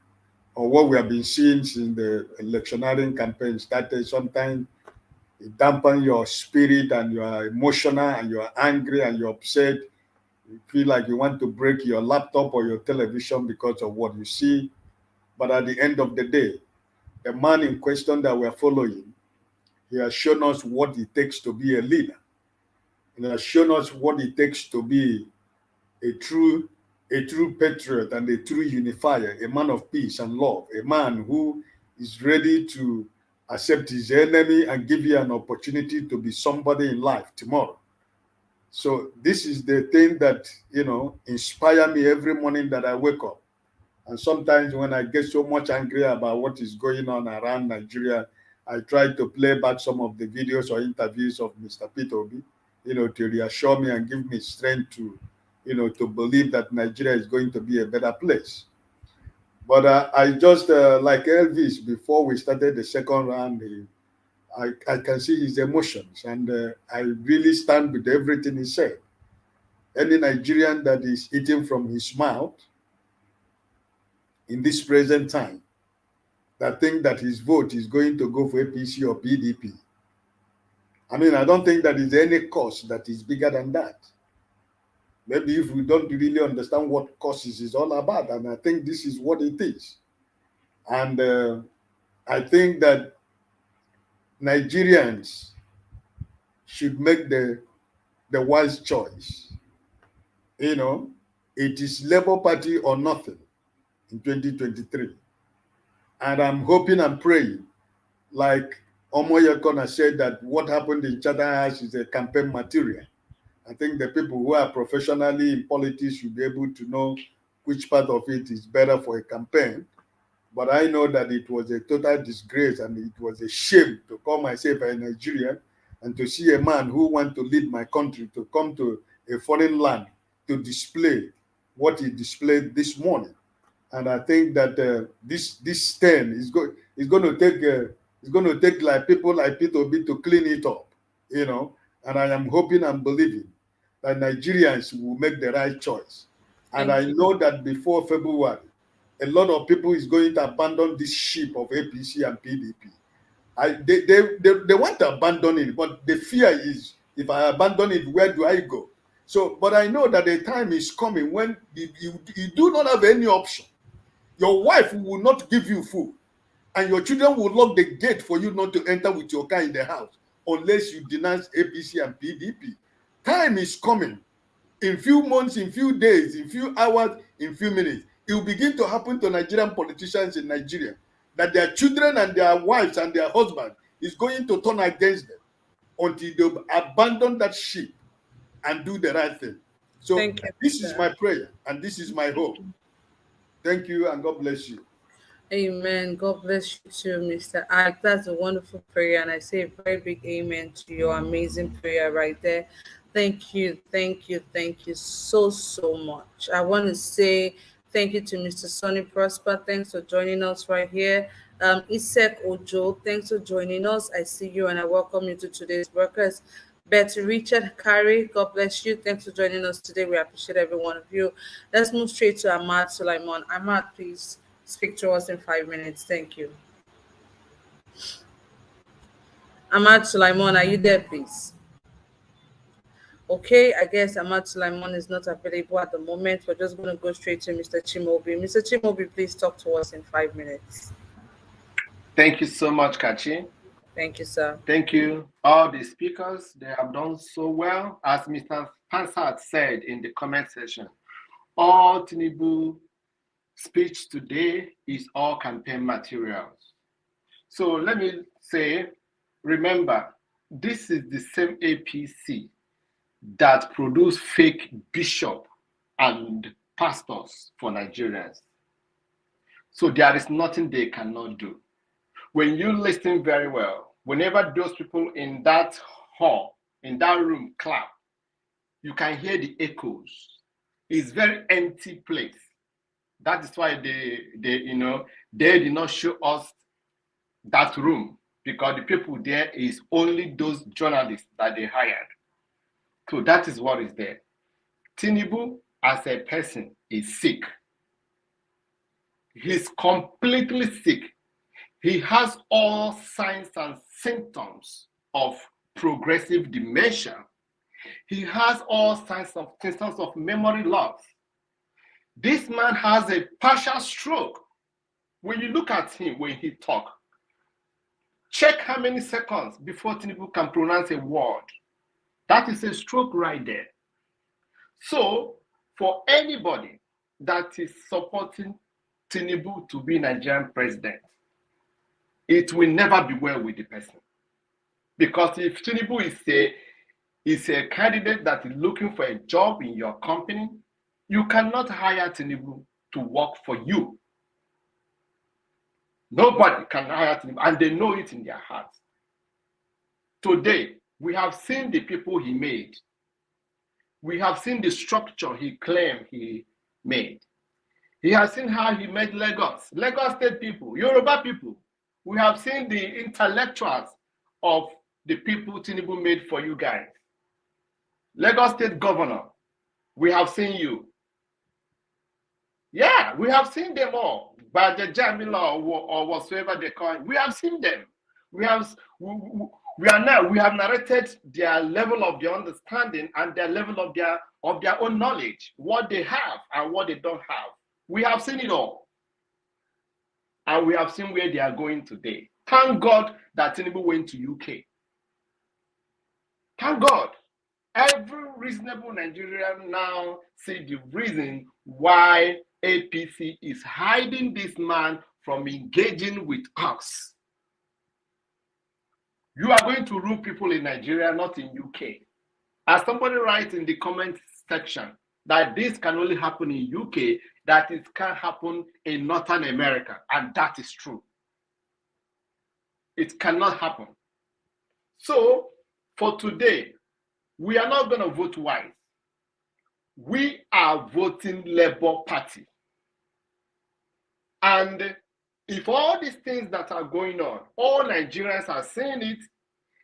or what we have been seeing since the electioneering campaign started, sometimes it dampens your spirit and you are emotional and you are angry and you're upset. You feel like you want to break your laptop or your television because of what you see. But at the end of the day, the man in question that we're following, he has shown us what it takes to be a leader. He has shown us what it takes to be a true patriot and a true unifier, a man of peace and love, a man who is ready to accept his enemy and give you an opportunity to be somebody in life tomorrow. So this is the thing that, inspire me every morning that I wake up. And sometimes when I get so much angry about what is going on around Nigeria, I try to play back some of the videos or interviews of Mr. Peter Obi, to reassure me and give me strength to, to believe that Nigeria is going to be a better place. But I just, like Elvis, before we started the second round, I can see his emotions, and I really stand with everything he said. Any Nigerian that is eating from his mouth in this present time, that think that his vote is going to go for APC or PDP. I mean, I don't think that is any cause that is bigger than that. Maybe if we don't really understand what causes is all about, and I think this is what it is. And I think that Nigerians should make the wise choice. It is Labour Party or nothing in 2023. And I'm hoping and praying, like Omoyekona said, that what happened in Chatham House is a campaign material. I think the people who are professionally in politics should be able to know which part of it is better for a campaign. But I know that it was a total disgrace and it was a shame to call myself a Nigerian and to see a man who wants to lead my country to come to a foreign land to display what he displayed this morning. And I think that this stand is going to take like people like Peter Obi to clean it up, And I am hoping and believing that Nigerians will make the right choice. And I know that before February, a lot of people is going to abandon this ship of APC and PDP. They want to abandon it, but the fear is, if I abandon it, where do I go? So, but I know that the time is coming when you do not have any option. Your wife will not give you food, and your children will lock the gate for you not to enter with your car in the house unless you denounce APC and PDP. Time is coming. In few months, in few days, in few hours, in few minutes, it will begin to happen to Nigerian politicians in Nigeria that their children and their wives and their husbands is going to turn against them until they abandon that ship and do the right thing. So Thank you, this is sir. my prayer and this is my hope. Thank you and God bless you. Amen. God bless you too, Mr. Ike. That's a wonderful prayer, and I say a very big amen to your amazing prayer right there. Thank you, thank you so much. I want to say thank you to Mr. Sonny Prosper. Thanks for joining us right here. Isek Ojo, thanks for joining us. I see you and I welcome you to today's broadcast. Betty Richard Carey, God bless you. Thanks for joining us today. We appreciate every one of you. Let's move straight to Ahmad Sulaiman. Ahmad, please speak to us in 5 minutes. Thank you. Ahmad Sulaiman, are you there, please? Okay, I guess Ahmad Sulaiman is not available at the moment. We're just going to go straight to Mr. Chimobi. Mr. Chimobi, please talk to us in 5 minutes. Thank you so much, Kachi. Thank you, sir. Thank you, all the speakers. They have done so well. As Mr. Pansat said in the comment section, all Tinubu speech today is all campaign materials. So let me say, remember, this is the same APC that produced fake bishop and pastors for Nigerians. So there is nothing they cannot do. When you listen very well, whenever those people in that hall, in that room clap, you can hear the echoes. It's very empty place. That is why they did not show us that room, because the people there is only those journalists that they hired. So that is what is there. Tinubu as a person is sick. He's completely sick. He has all signs and symptoms of progressive dementia. He has all signs of symptoms of memory loss. This man has a partial stroke. When you look at him, when he talks, check how many seconds before Tinubu can pronounce a word. That is a stroke right there. So, for anybody that is supporting Tinubu to be Nigerian president, it will never be well with the person. Because if Tinubu is a candidate that is looking for a job in your company, you cannot hire Tinubu to work for you. Nobody can hire Tinubu, and they know it in their hearts. Today, we have seen the people he made. We have seen the structure he claimed he made. He has seen how he made Lagos State people, Yoruba people. We have seen the intellectuals of the people Tinubu made for you guys. Lagos State governor, we have seen you. Yeah, we have seen them all. By the Jamila or whatsoever they call it, we have seen them. We have narrated their level of their understanding and their level of their own knowledge, what they have and what they don't have. We have seen it all. And we have seen where they are going today. Thank God that Tinubu went to UK. Thank God. Every reasonable Nigerian now see the reason why APC is hiding this man from engaging with us. You are going to rule people in Nigeria, not in UK. As somebody writes in the comment section that this can only happen in UK, that it can happen in Northern America, and that is true. It cannot happen. So, for today, we are not going to vote wise. We are voting Labour Party. And if all these things that are going on, all Nigerians are seeing it,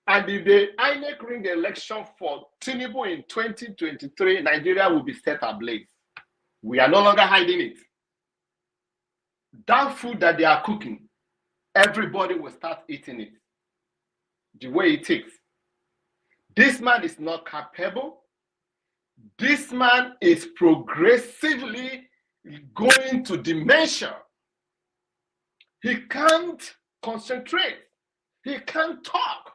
and if the INEC ring the election for Tinubu in 2023, Nigeria will be set ablaze. We are no longer hiding it. That food that they are cooking, everybody will start eating it the way it is. This man is not capable. This man is progressively going to dementia. He can't concentrate. He can't talk.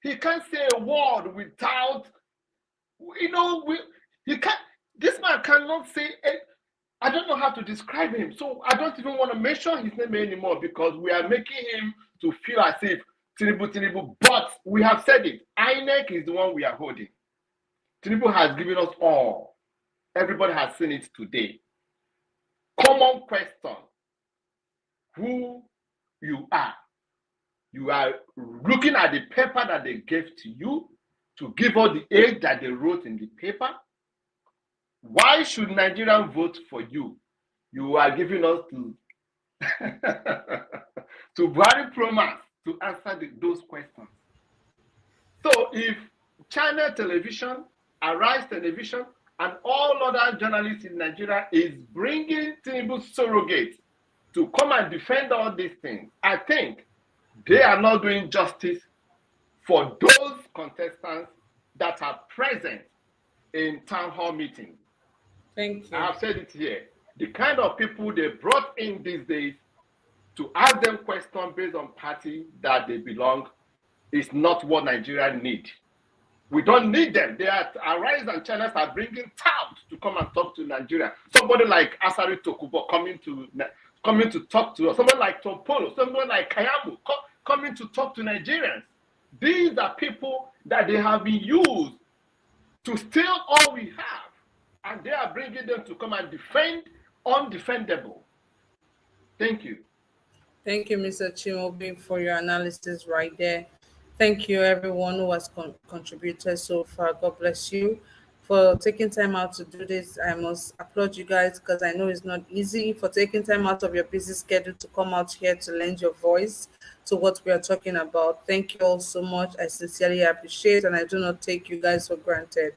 He can't say a word without, he can't, this man cannot say, I don't know how to describe him. So I don't even want to mention his name anymore because we are making him to feel as if Tinubu. But we have said it. INEC is the one we are holding. Tinubu has given us all. Everybody has seen it today. Common question. Who you are. You are looking at the paper that they gave to you to give us the age that they wrote in the paper. Why should Nigerians vote for you? You are giving us to to Buhari promise to answer those questions. So if Channel Television, Arise Television, and all other journalists in Nigeria is bringing Tinubu surrogates to come and defend all these things, I think they are not doing justice for those contestants that are present in town hall meetings. Thank you. I have said it here. The kind of people they brought in these days to ask them questions based on party that they belong is not what Nigeria need. We don't need them. They are Arise and channels are bringing touts to come and talk to Nigeria. Somebody like Asari Tokubo coming to talk to us. Someone like Tom Polo, someone like Kayamu coming to talk to Nigerians. These are people that they have been used to steal all we have, and they are bringing them to come and defend undefendable. Thank you. Thank you, Mr. Chimobi, for your analysis right there. Thank you, everyone who has contributed so far. God bless you for taking time out to do this. I must applaud you guys because I know it's not easy for taking time out of your busy schedule to come out here to lend your voice to what we are talking about. Thank you all so much. I sincerely appreciate, and I do not take you guys for granted.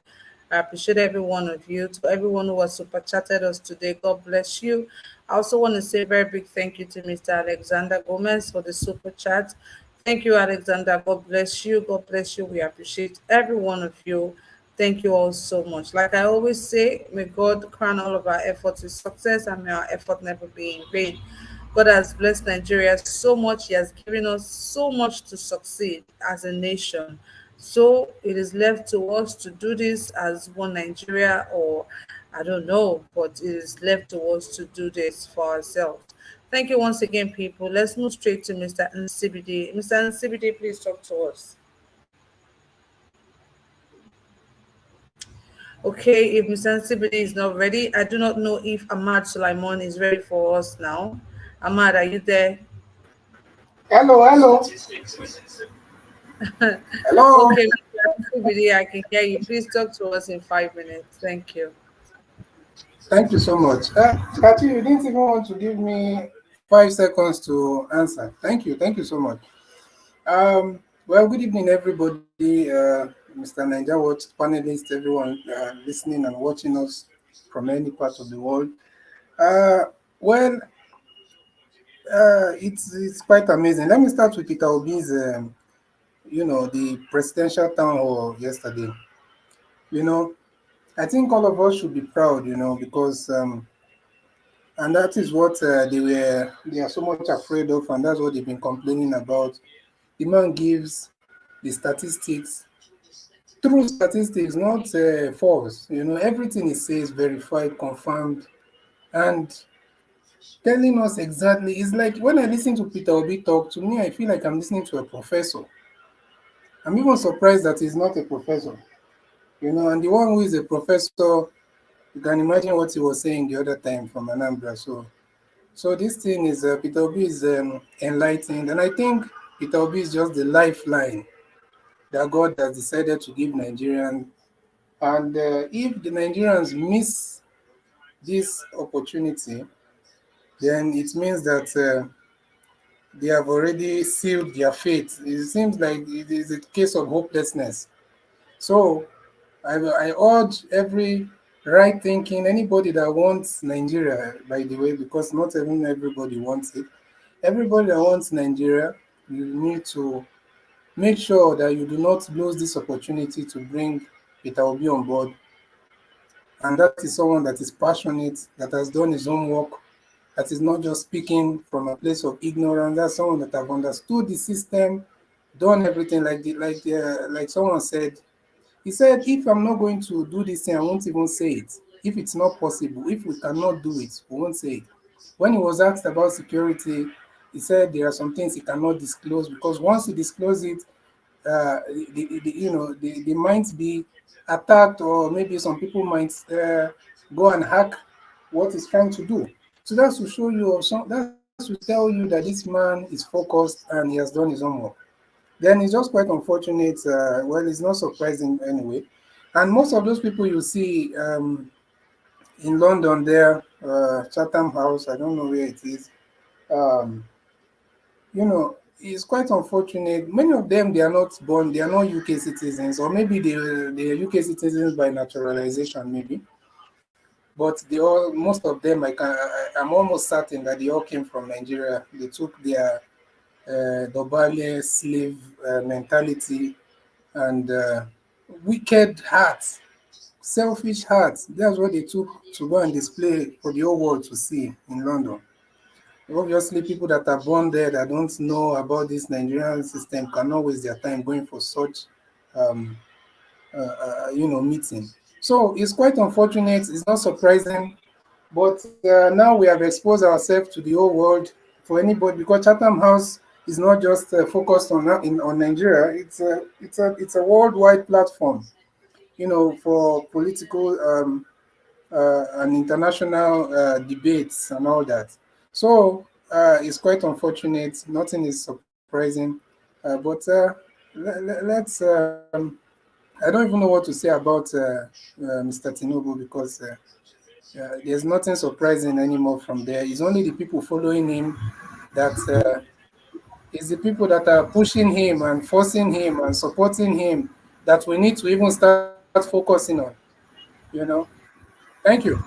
I appreciate every one of you. To everyone who has super chatted us today, God bless you. I also want to say a very big thank you to Mr. Alexander Gomez for the super chat. Thank you, Alexander. God bless you. God bless you. We appreciate every one of you. Thank you all so much. Like I always say, may God crown all of our efforts with success and may our effort never be in vain. God has blessed Nigeria so much. He has given us so much to succeed as a nation. So it is left to us to do this as one Nigeria, or I don't know, but it is left to us to do this for ourselves. Thank you once again, people. Let's move straight to Mr. NCBD. Mr. NCBD, please talk to us. Okay, if Mr. NCBD is not ready, I do not know if Ahmad Sulaiman is ready for us now. Ahmad, are you there? Hello. Hello. Okay, Mr. NCBD, I can hear you. Please talk to us in 5 minutes. Thank you. Thank you so much. Kati, you didn't even want to give me 5 seconds to answer. Thank you. Thank you so much. Well, good evening, everybody. Mr. Niger Watch, panelists, everyone listening and watching us from any part of the world. It's quite amazing. Let me start with Peter Obi's, the presidential town hall yesterday. I think all of us should be proud, because and that is what they are so much afraid of, and that's what they've been complaining about. The man gives the statistics, true statistics, not false. Everything he says verified, confirmed, and telling us exactly. It's like when I listen to Peter Obi talk, to me, I feel like I'm listening to a professor. I'm even surprised that he's not a professor. And the one who is a professor, you can imagine what he was saying the other time from Anambra. So this thing is, Peter Obi is enlightened, and I think Peter Obi is just the lifeline that God has decided to give Nigerians. And if the Nigerians miss this opportunity, then it means that they have already sealed their fate. It seems like it is a case of hopelessness. So I urge every right thinking, anybody that wants Nigeria, by the way, because not even everybody wants it. Everybody that wants Nigeria, you need to make sure that you do not lose this opportunity to bring Peter Obi on board. And that is someone that is passionate, that has done his own work, that is not just speaking from a place of ignorance. That's someone that have understood the system done everything like someone said. He said, if I'm not going to do this thing, I won't even say it. If it's not possible, if we cannot do it, we won't say it. When he was asked about security, he said there are some things he cannot disclose because once he discloses it, they might be attacked, or maybe some people might go and hack what he's trying to do. So that's to show you, or that's to tell you that this man is focused and he has done his homework. Then it's just quite unfortunate. Well, it's not surprising anyway. And most of those people you see in London, there, Chatham House, I don't know where it is. Um, it's quite unfortunate. Many of them, they are not born, they are not UK citizens, or maybe they are UK citizens by naturalization, maybe. But most of them, I'm almost certain that they all came from Nigeria. They took their Dobale slave mentality and wicked hearts, selfish hearts. That's what they took to go and display for the whole world to see in London. Obviously, people that are born there that don't know about this Nigerian system cannot waste their time going for such, meeting. So it's quite unfortunate. It's not surprising, but now we have exposed ourselves to the whole world for anybody, because Chatham House is not just focused on Nigeria. It's a worldwide platform, for political and international debates and all that. So it's quite unfortunate. Nothing is surprising, but let's. I don't even know what to say about Mr. Tinubu, because there's nothing surprising anymore from there. It's only the people following him that it's the people that are pushing him and forcing him and supporting him that we need to even start focusing on. You know. Thank you.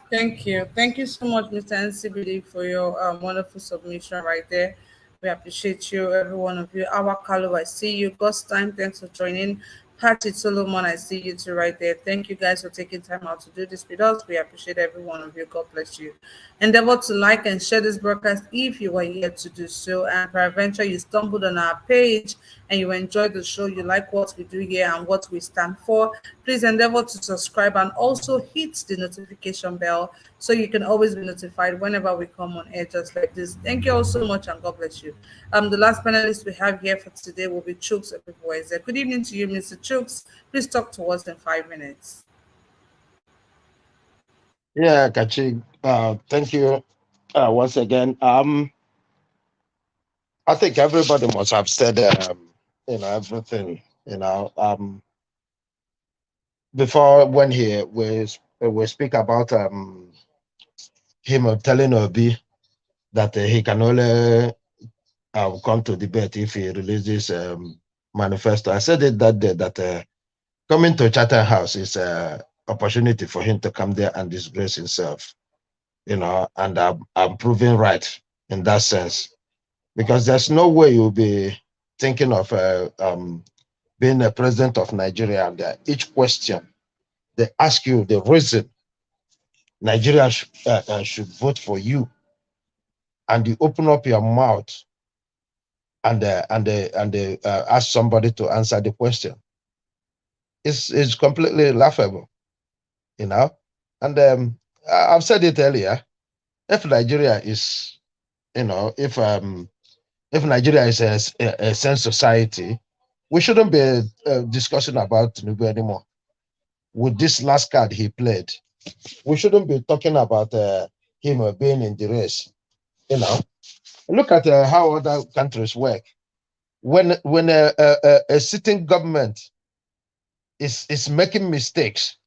Thank you. Thank you so much, Mr. NCBD, for your wonderful submission right there. We appreciate you, every one of you. Our Carlo, I see you. God's time, thanks for joining. Patty Solomon, I see you too right there. Thank you guys for taking time out to do this with us. We appreciate every one of you. God bless you. Endeavor to like and share this broadcast if you were here to do so. And peradventure you stumbled on our page and you enjoyed the show, you like what we do here and what we stand for, please endeavor to subscribe and also hit the notification bell so you can always be notified whenever we come on air just like this. Thank you all so much and God bless you. The last panelist we have here for today will be Chooks Everywhere. Good evening to you, Mr. Chooks. Please talk to us in 5 minutes. Yeah, Kachi. Thank you once again. I think everybody must have said, everything. Before when we speak about him telling Obi that he can only come to debate if he releases manifesto. I said it that day that coming to Chatham House is an opportunity for him to come there and disgrace himself. And I'm proving right in that sense, because there's no way you'll be thinking of being a president of Nigeria, and each question they ask you the reason Nigeria should vote for you, and you open up your mouth and ask somebody to answer the question. It's completely laughable, And I've said it earlier. If Nigeria is, if Nigeria is a sense society, we shouldn't be discussing about Tinubu anymore. With this last card he played, we shouldn't be talking about him being in the race. Look at how other countries work. When a sitting government is making mistakes,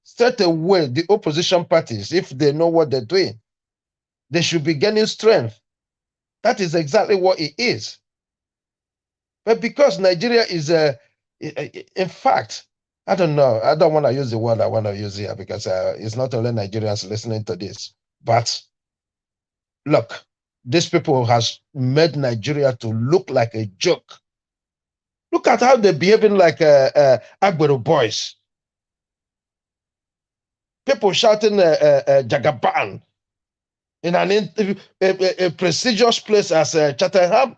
straight away the opposition parties, if they know what they're doing, they should be gaining strength. That is exactly what it is. But because Nigeria is in fact, I don't know. I don't want to use the word I want to use here, because it's not only Nigerians listening to this. But look, these people has made Nigeria to look like a joke. Look at how they're behaving like Agbero boys. People shouting Jagaban in a prestigious place as Chatham.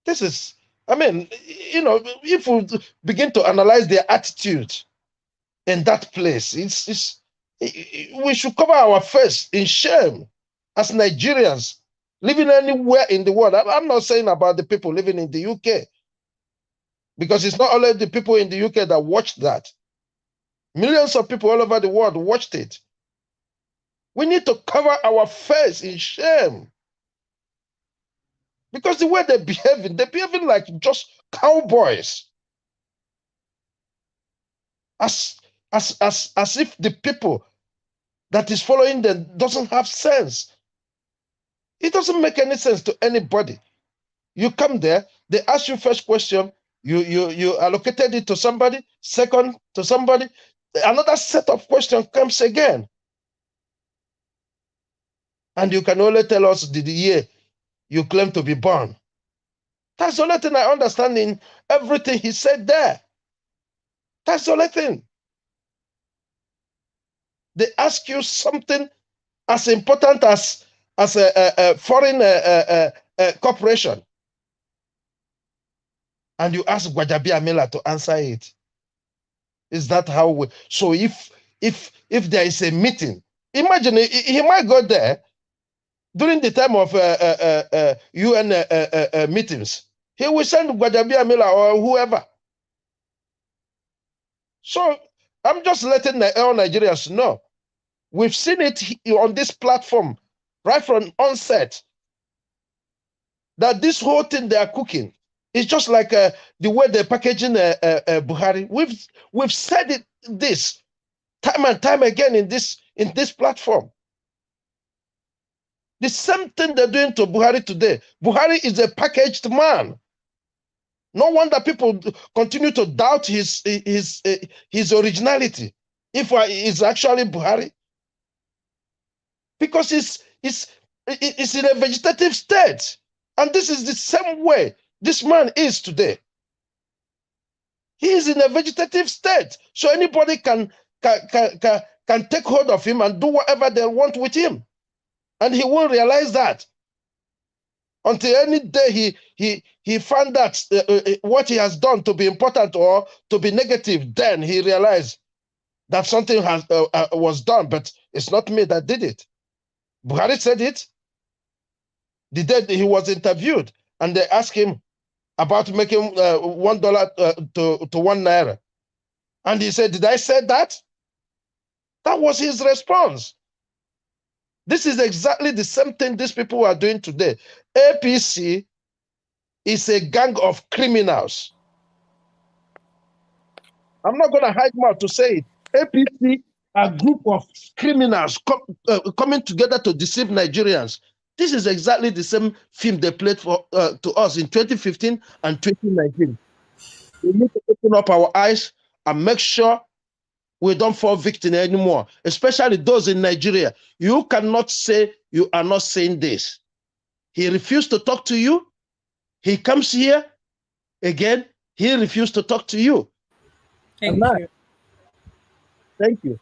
This is, I mean, you know, if we begin to analyze their attitude in that place, we should cover our face in shame as Nigerians living anywhere in the world. I'm not saying about the people living in the UK, because it's not only the people in the UK that watched that. Millions of people all over the world watched it. We need to cover our face in shame. Because the way they're behaving like just cowboys. As if the people that is following them doesn't have sense. It doesn't make any sense to anybody. You come there, they ask you first question, you allocated it to somebody, second to somebody, another set of questions comes again. And you can only tell us the year you claim to be born. That's the only thing I understand in everything he said there. That's the only thing. They ask you something as important as a foreign corporation, and you ask Gwajabi Amila to answer it. Is that how we? So if there is a meeting, imagine he might go there during the time of UN meetings. He will send Gwajabi Amila or whoever. So I'm just letting all Nigerians know. We've seen it on this platform right from onset that this whole thing they are cooking is just like the way they're packaging Buhari. We've said this time and time again in this platform. The same thing they're doing to Buhari today. Buhari is a packaged man. No wonder people continue to doubt his originality. If he's actually Buhari, because it's in a vegetative state, and this is the same way this man is today. He is in a vegetative state, so anybody can take hold of him and do whatever they want with him, and he won't realize that until any day he found that what he has done to be important or to be negative. Then he realized that something was done, but it's not me that did it. Buhari said it the day he was interviewed, and they asked him about making $1 to 1 naira. And he said, did I say that? That was his response. This is exactly the same thing these people are doing today. APC is a gang of criminals. I'm not going to hide mouth to say it. APC are a group of criminals coming together to deceive Nigerians. This is exactly the same film they played for to us in 2015 and 2019. We need to open up our eyes and make sure we don't fall victim anymore, especially those in Nigeria. You cannot say you are not saying this. He refused to talk to you. He comes here again. He refused to talk to you. Thank you. Thank you.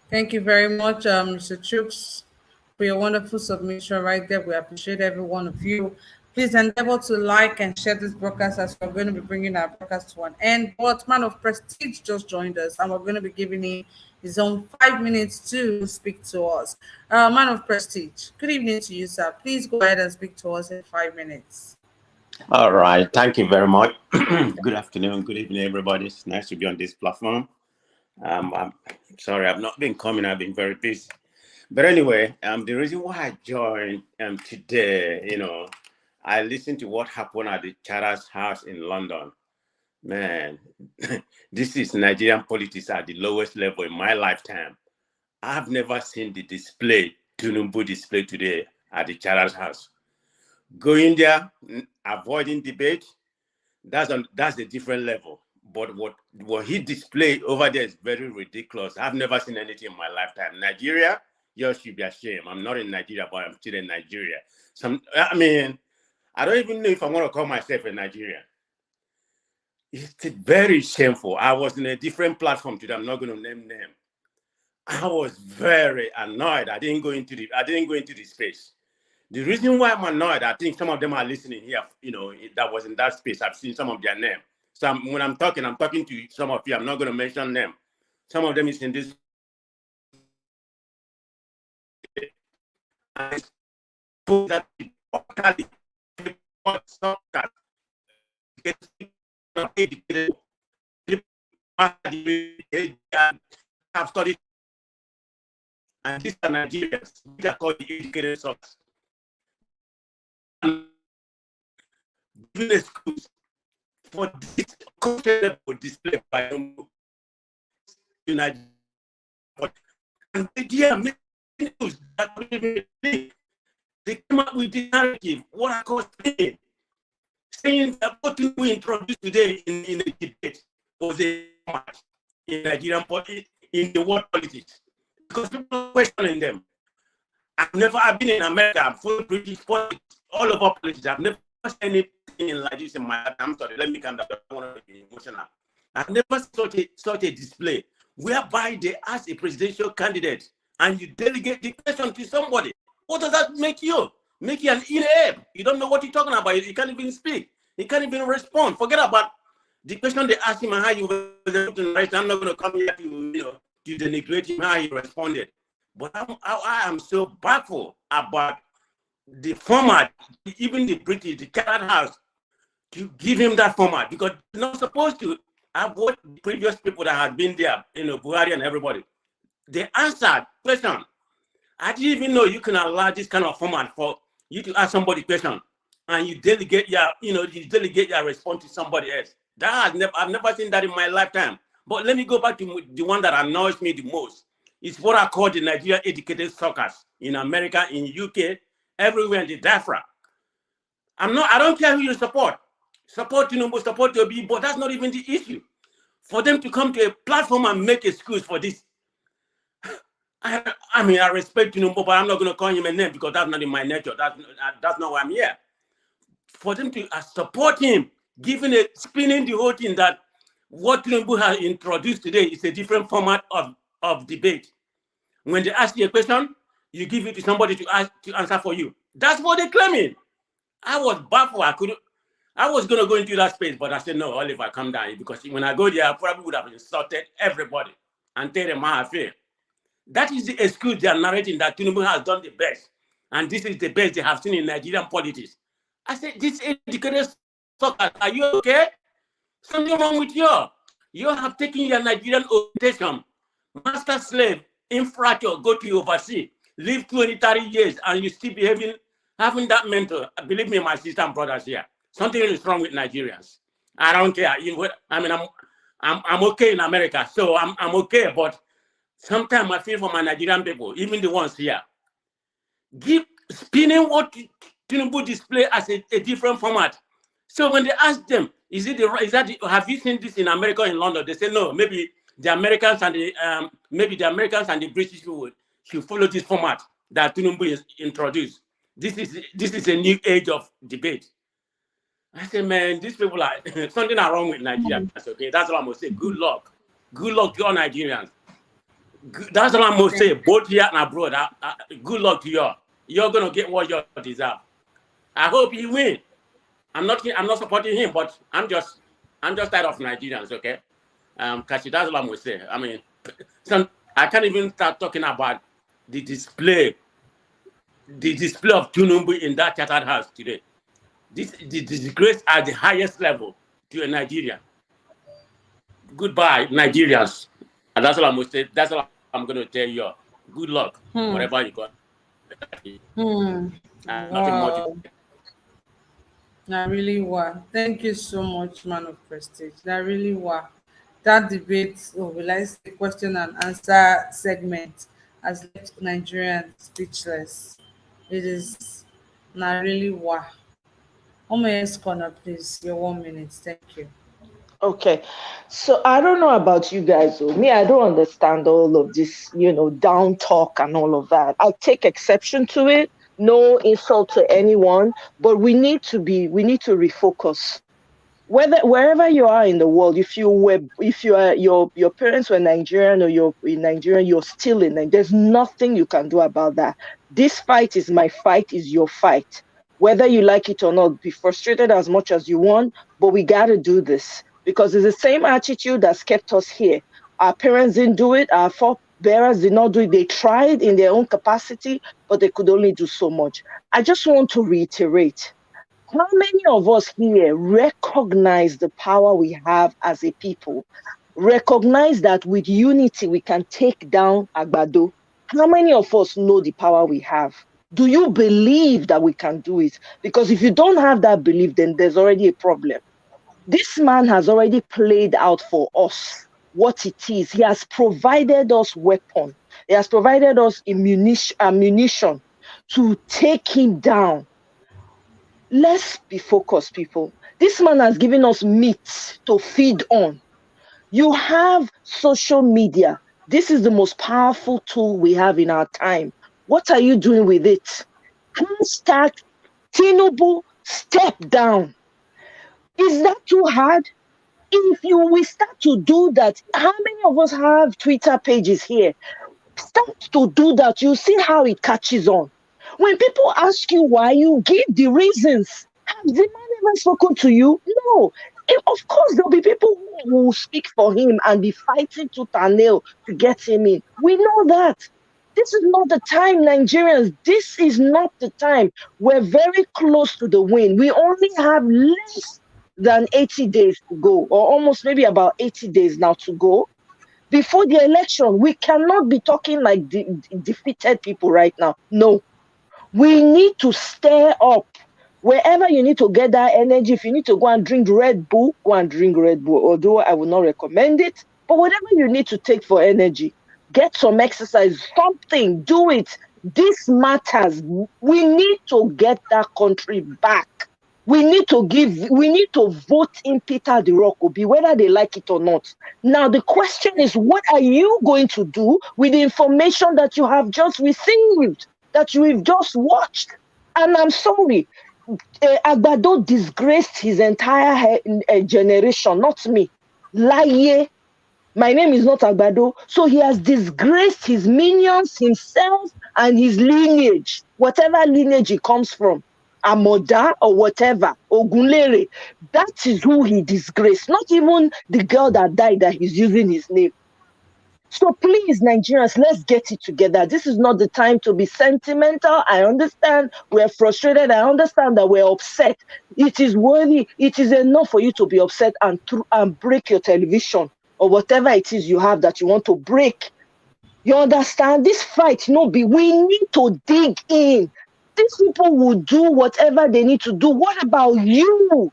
Thank you very much, Mr. Troops, for your wonderful submission right there. We appreciate every one of you. Please endeavor to like and share this broadcast, as we're going to be bringing our broadcast to an end. But Man of Prestige just joined us, and we're going to be giving him his own 5 minutes to speak to us. Man of Prestige, good evening to you, sir. Please go ahead and speak to us in 5 minutes. All right. Thank you very much. Good afternoon. Good evening, everybody. It's nice to be on this platform. I'm sorry, I've not been coming. I've been very busy. But anyway, the reason why I joined today, I listened to what happened at the Charter's house in London. Man, this is Nigerian politics at the lowest level in my lifetime. I've never seen the Tinubu display today at the Charter's house. Going there, avoiding debate, that's a different level. But what he displayed over there is very ridiculous. I've never seen anything in my lifetime. Nigeria, you should be ashamed. I'm not in Nigeria, but I'm still in Nigeria. I don't even know if I want to call myself a Nigerian. It's very shameful. I was in a different platform today. I'm not going to name them. I was very annoyed. I didn't go into the space The reason why I'm annoyed, I think some of them are listening here, that was in that space. I've seen some of their names. So when I'm talking to some of you. I'm not going to mention them. Some of them is in this. That have studied, and these are Nigerians. These are called the educated socks. Schools for this cultural display by United. And they came up with the narrative, what I call saying that what we introduced today in the debate was a match in Nigerian politics, in the world politics, because people are questioning them. I've been in America, I'm full British politics, all over politics. I've never seen anything like this in my life. I'm sorry, let me calm down. I don't want to be emotional. I've never saw such a display whereby they ask a presidential candidate and you delegate the question to somebody. What does that make you? Make you an idiot. You don't know what you're talking about. You can't even speak. You can't even respond. Forget about the question they asked him and how you were right. I'm not going to come here to denigrate him how he responded. But I am so baffled about the format, even the British, the Chatham House, to give him that format, because you're not supposed to. I've watched the previous people that have been there, Buhari and everybody. They answered question. I didn't even know you can allow this kind of format for you to ask somebody a question and you delegate your response to somebody else. I've never seen that in my lifetime. But let me go back to the one that annoys me the most. It's what I call the Nigerian educated suckers in America, in UK, everywhere in the diaspora. I don't care who you support. Support Tinubu, support Obi, but that's not even the issue. For them to come to a platform and make excuse for this. I respect Tinubu, but I'm not going to call him a name because that's not in my nature. That's not why I'm here. For them to support him, spinning the whole thing that what Tinubu has introduced today is a different format of debate. When they ask you a question, you give it to somebody to answer for you. That's what they're claiming. I was baffled. I was going to go into that space, but I said, no, Oliver, come down, because when I go there, I probably would have insulted everybody and tell them how I feel. That is the excuse they are narrating, that Tinubu has done the best. And this is the best they have seen in Nigerian politics. I said, this educated suckers, are you okay? Something wrong with you. You have taken your Nigerian orientation, master slave, infrastructure, go to overseas, live 20, 30 years, and you still having that mental. Believe me, my sister and brothers here, something is wrong with Nigerians. I don't care. I'm okay in America, so I'm okay, but sometimes I feel for my Nigerian people, even the ones here. Spinning what Tinubu display as a different format. So when they ask them, have you seen this in America, in London? They say no. Maybe the Americans and the British people should follow this format that Tinubu is introduced. This is a new age of debate. I say, man, these people are something are wrong with Nigeria. Okay, that's what I'm gonna say. Good luck to all Nigerians. That's what I'm gonna say. Both here and abroad. Good luck to you. You're gonna get what you deserve. I hope he win. I'm not supporting him, but I'm just tired of Nigerians, okay? Kashi, that's what I'm gonna say. I can't even start talking about the display of Tinubu in that Chatham House today. The disgrace at the highest level to a Nigerian. Goodbye, Nigerians. And that's what I'm gonna say. That's what I'm gonna tell you. Good luck, whatever you got. Nothing more to say. That really was. Thank you so much, man of prestige. That really was. That debate, the question and answer segment, has left Nigerians speechless. It is not really was. Omoye's corner, please. Your 1 minute. Thank you. Okay, so I don't know about you guys. Me, I don't understand all of this, down talk and all of that. I take exception to it. No insult to anyone, but we need to refocus. Wherever you are in the world, if your parents were Nigerian or you're in Nigeria, you're still in Nigeria. There's nothing you can do about that. This fight is my fight, is your fight. Whether you like it or not, be frustrated as much as you want, but we got to do this because it's the same attitude that's kept us here. Our parents didn't do it. Our forebearers did not do it. They tried in their own capacity, but they could only do so much. I just want to reiterate, how many of us here recognize the power we have as a people? Recognize that with unity we can take down Agbado. How many of us know the power we have? Do you believe that we can do it? Because if you don't have that belief, then there's already a problem. This man has already played out for us what it is. He has provided us weapons. He has provided us ammunition to take him down. Let's be focused, people. This man has given us meat to feed on. You have social media. This is the most powerful tool we have in our time. What are you doing with it? Hashtag Tinubu step down. Is that too hard? If you will start to do that, how many of us have Twitter pages here? Start to do that. You see how it catches on. When people ask you why, you give the reasons. Has the man ever spoken to you? No. Of course, there'll be people who will speak for him and be fighting tooth and nail to get him in. We know that. This is not the time, Nigerians. This is not the time. We're very close to the win. We only have less than 80 days to go, or almost maybe about 80 days now to go before the election. We cannot be talking like defeated people right now. No, we need to stir up. Wherever you need to get that energy, if you need to go and drink Red Bull, go and drink Red Bull, although I would not recommend it. But whatever you need to take for energy, get some exercise, something, do it. This matters. We need to get that country back. We need to vote in Peter the Rock Obi, whether they like it or not. Now, the question is, what are you going to do with the information that you have just received, that you've just watched? And I'm sorry, Agbado disgraced his entire generation, not me. Lie. My name is not Agbado. So he has disgraced his minions, himself, and his lineage, whatever lineage he comes from. Amoda or whatever, Ogunlere, that is who he disgraced, not even the girl that died that he's using his name. So please, Nigerians, let's get it together. This is not the time to be sentimental. I understand we're frustrated. I understand that we're upset. It is worthy. It is enough for you to be upset and break your television or whatever it is you have that you want to break. You understand? This fight, we need to dig in. These people will do whatever they need to do. What about you?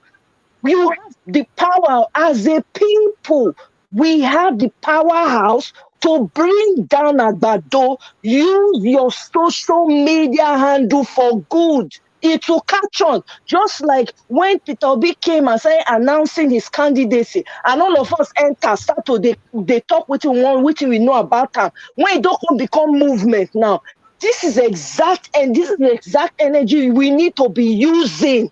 You have the power as a people. We have the powerhouse to bring down Agbado. Use your social media handle for good. It will catch on. Just like when Peter Obi came and started announcing his candidacy, and all of us start to they talk with him, we know about him. When it don't become movement now, this is the exact energy we need to be using.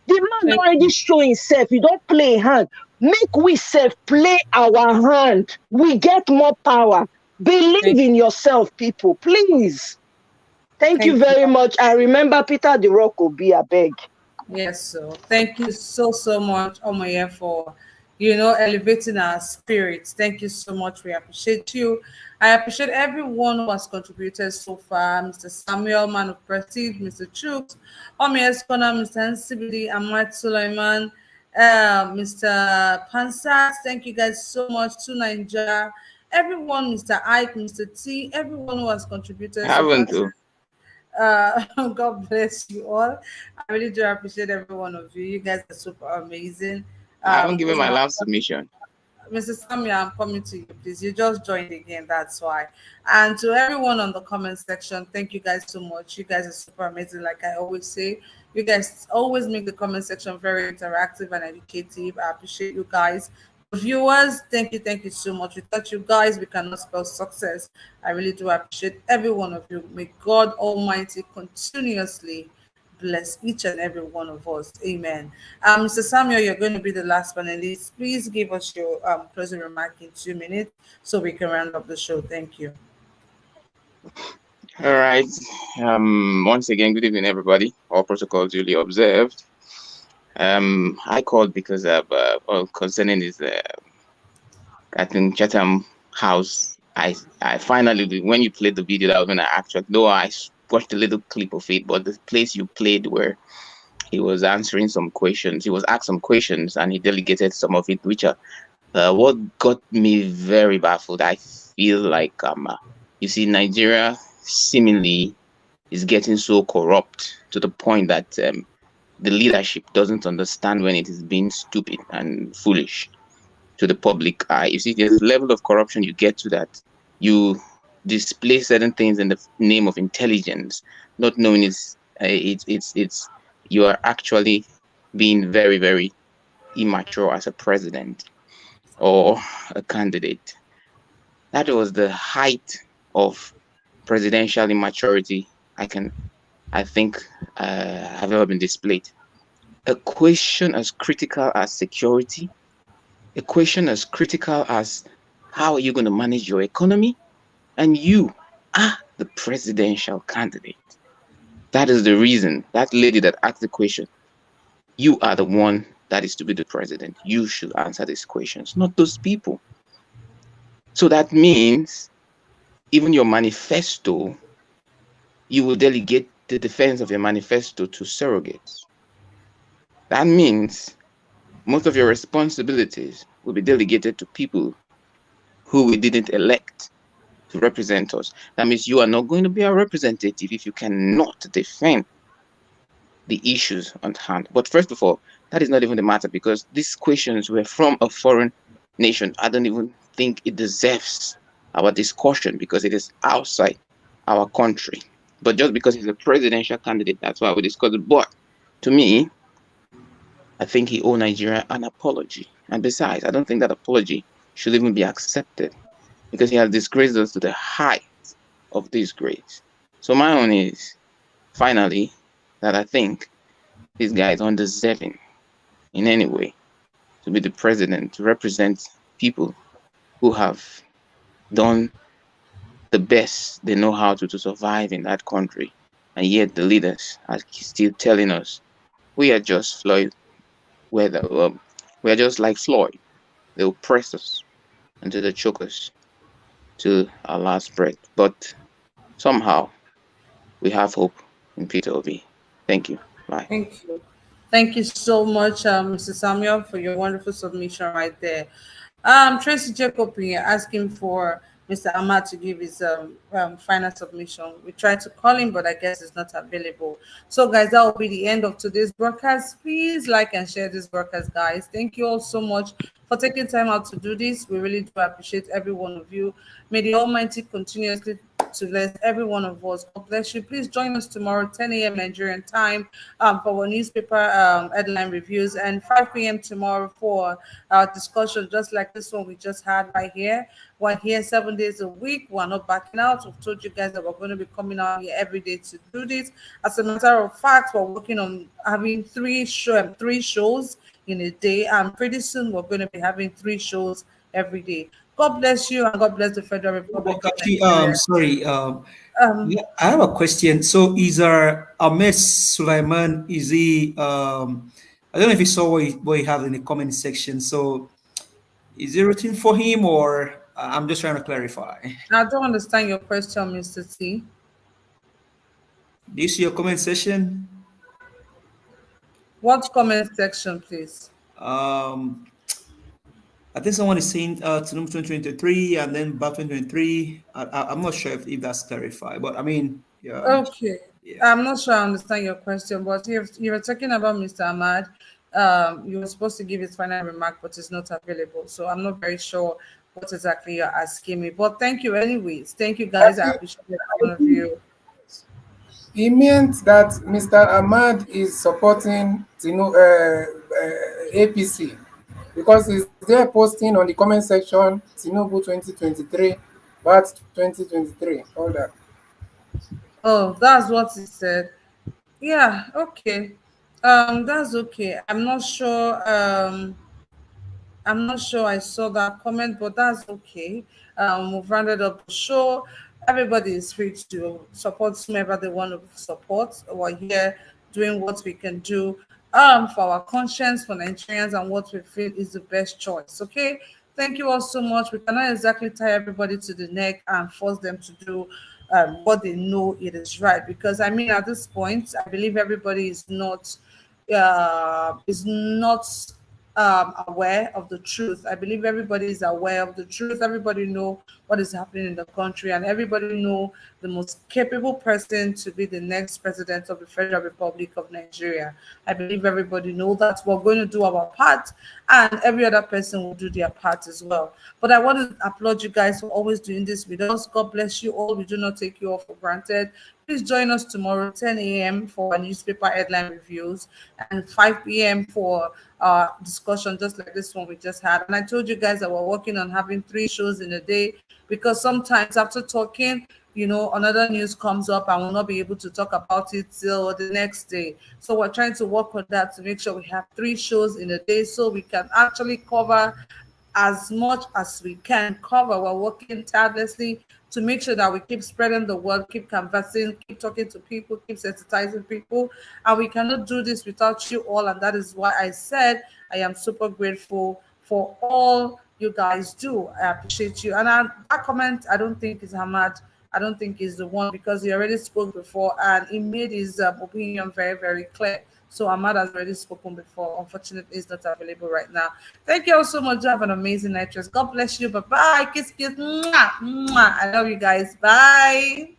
The man already show himself. You don't play hand. Make we self play our hand. We get more power. Believe in yourself, people. Please. Thank you very much. I remember Peter the Rock Obi, I beg. Yes, so thank you so much, Omoye, for elevating our spirits. Thank you so much. We appreciate you. I appreciate everyone who has contributed so far. Mr. Samuel, Man of Prestige, Mr. Chooks, Omoye Skona, Mr. NCBD, Ahmad Sulaiman, Mr. Pansat. Thank you guys so much. To Nigeria, everyone, Mr. Ike, Mr. T, everyone who has contributed. God bless you all. I really do appreciate every one of you. You guys are super amazing. I haven't given my last submission. Mr. Samuel, I'm coming to you, please. You just joined again, that's why. And to everyone on the comment section, thank you guys so much. You guys are super amazing, like I always say. You guys always make the comment section very interactive and educative. I appreciate you guys. Viewers, thank you so much. Without you guys, we cannot spell success. I really do appreciate every one of you. May God Almighty continuously bless each and every one of us. Amen. Mr. Samuel, you're going to be the last panelist. Please give us your closing remark in 2 minutes so we can round up the show. Thank you. All right. Once again, good evening, everybody. All protocols duly observed. I called because of concerning this, I think Chatham House. I finally, when you played the video, that was when I actually, though I watched a little clip of it, but the place you played where he was answering some questions, he was asked some questions, and he delegated some of it, which are what got me very baffled. I feel like you see, Nigeria seemingly is getting so corrupt to the point that the leadership doesn't understand when it is being stupid and foolish to the public eye. You see, there's a level of corruption you get to that you display certain things in the name of intelligence, not knowing it's you are actually being very, very immature as a president or a candidate. That was the height of presidential immaturity I think have ever been displayed. A question as critical as security, a question as critical as how are you going to manage your economy, and you are the presidential candidate. That is the reason that lady that asked the question, you are the one that is to be the president. You should answer these questions, not those people. So that means even your manifesto, you will delegate the defense of your manifesto to surrogates. That means most of your responsibilities will be delegated to people who we didn't elect to represent us. That means you are not going to be our representative if you cannot defend the issues on hand. But first of all, that is not even the matter, because these questions were from a foreign nation. I don't even think it deserves our discussion because it is outside our country. But just because he's a presidential candidate, that's why we discuss it. But to me, I think he owes Nigeria an apology. And besides, I don't think that apology should even be accepted because he has disgraced us to the height of disgrace. So my own is, finally, that I think this guy is undeserving in any way to be the president, to represent people who have done the best they know how to survive in that country. And yet the leaders are still telling us we are just Floyd, we are just like Floyd. They will press us until they choke us to our last breath. But somehow we have hope in Peter Obi. Thank you. Bye. Thank you. Thank you so much, Mr. Samuel, for your wonderful submission right there. Tracy Jacob, you're asking for Mr. Ahmad to give his final submission. We tried to call him, but I guess it's not available. So, guys, that will be the end of today's broadcast. Please like and share this broadcast, guys. Thank you all so much for taking time out to do this. We really do appreciate every one of you. May the Almighty continuously to bless every one of us. God bless you. Please join us tomorrow, 10 a.m. Nigerian time, for our newspaper headline reviews, and 5 p.m. tomorrow for our discussion, just like this one we just had right here. We're here 7 days a week. We're not backing out. We've told you guys that we're going to be coming out here every day to do this. As a matter of fact, we're working on having three shows in a day, and pretty soon we're going to be having 3 shows every day. God bless you, and God bless the Federal Republic of Nigeria. Sorry, yeah, I have a question. So is Ahmed Sulaiman, is he, I don't know if you saw what he had in the comment section. So is it written for him, or I'm just trying to clarify? I don't understand your question, Mr. T. Do you see your comment section? What comment section, please? I think someone is saying Tinubu 2023 and then back 2023. I'm not sure if that's clarified, but I mean, yeah. Okay. Yeah. I'm not sure I understand your question, but if you were talking about Mr. Ahmad, you were supposed to give his final remark, but it's not available. So I'm not very sure what exactly you're asking me. But thank you anyways. Thank you, guys. I appreciate one of you. He meant that Mr. Ahmad is supporting APC because he's there posting on the comment section Tinubu 2023, but 2023, all that. Oh, that's what he said. Yeah, okay. That's okay. I'm not sure I saw that comment, but that's okay. We've rounded up the show. Everybody is free to support whomever they want to support. We're here doing what we can do for our conscience, for Nigerians, and what we feel is the best choice. Okay. Thank you all so much. We cannot exactly tie everybody to the neck and force them to do what they know it is right. Because I mean, at this point, I believe everybody is not aware of the truth. I believe everybody is aware of the truth. Everybody know what is happening in the country, and everybody know the most capable person to be the next president of the Federal Republic of Nigeria. I believe everybody know that we're going to do our part, and every other person will do their part as well. But I want to applaud you guys for always doing this with us. God bless you all. We do not take you all for granted. Please join us tomorrow, 10 a.m. for our newspaper headline reviews and 5 p.m. for discussion just like this one we just had. And I told you guys that we're working on having 3 shows in a day, because sometimes after talking, another news comes up and we'll not be able to talk about it till the next day. So we're trying to work on that to make sure we have 3 shows in a day so we can actually cover as much as we can cover. We're working tirelessly to make sure that we keep spreading the word, keep conversing, keep talking to people, keep sensitizing people. And we cannot do this without you all. And that is why I said I am super grateful for all you guys do. I appreciate you. And that comment, I don't think is Hamad. I don't think is the one, because he already spoke before and he made his opinion very, very clear. So Ahmad has already spoken before. Unfortunately, he's not available right now. Thank you all so much. Have an amazing night. God bless you. Bye bye. Kiss, kiss. Mwah, mwah. I love you guys. Bye.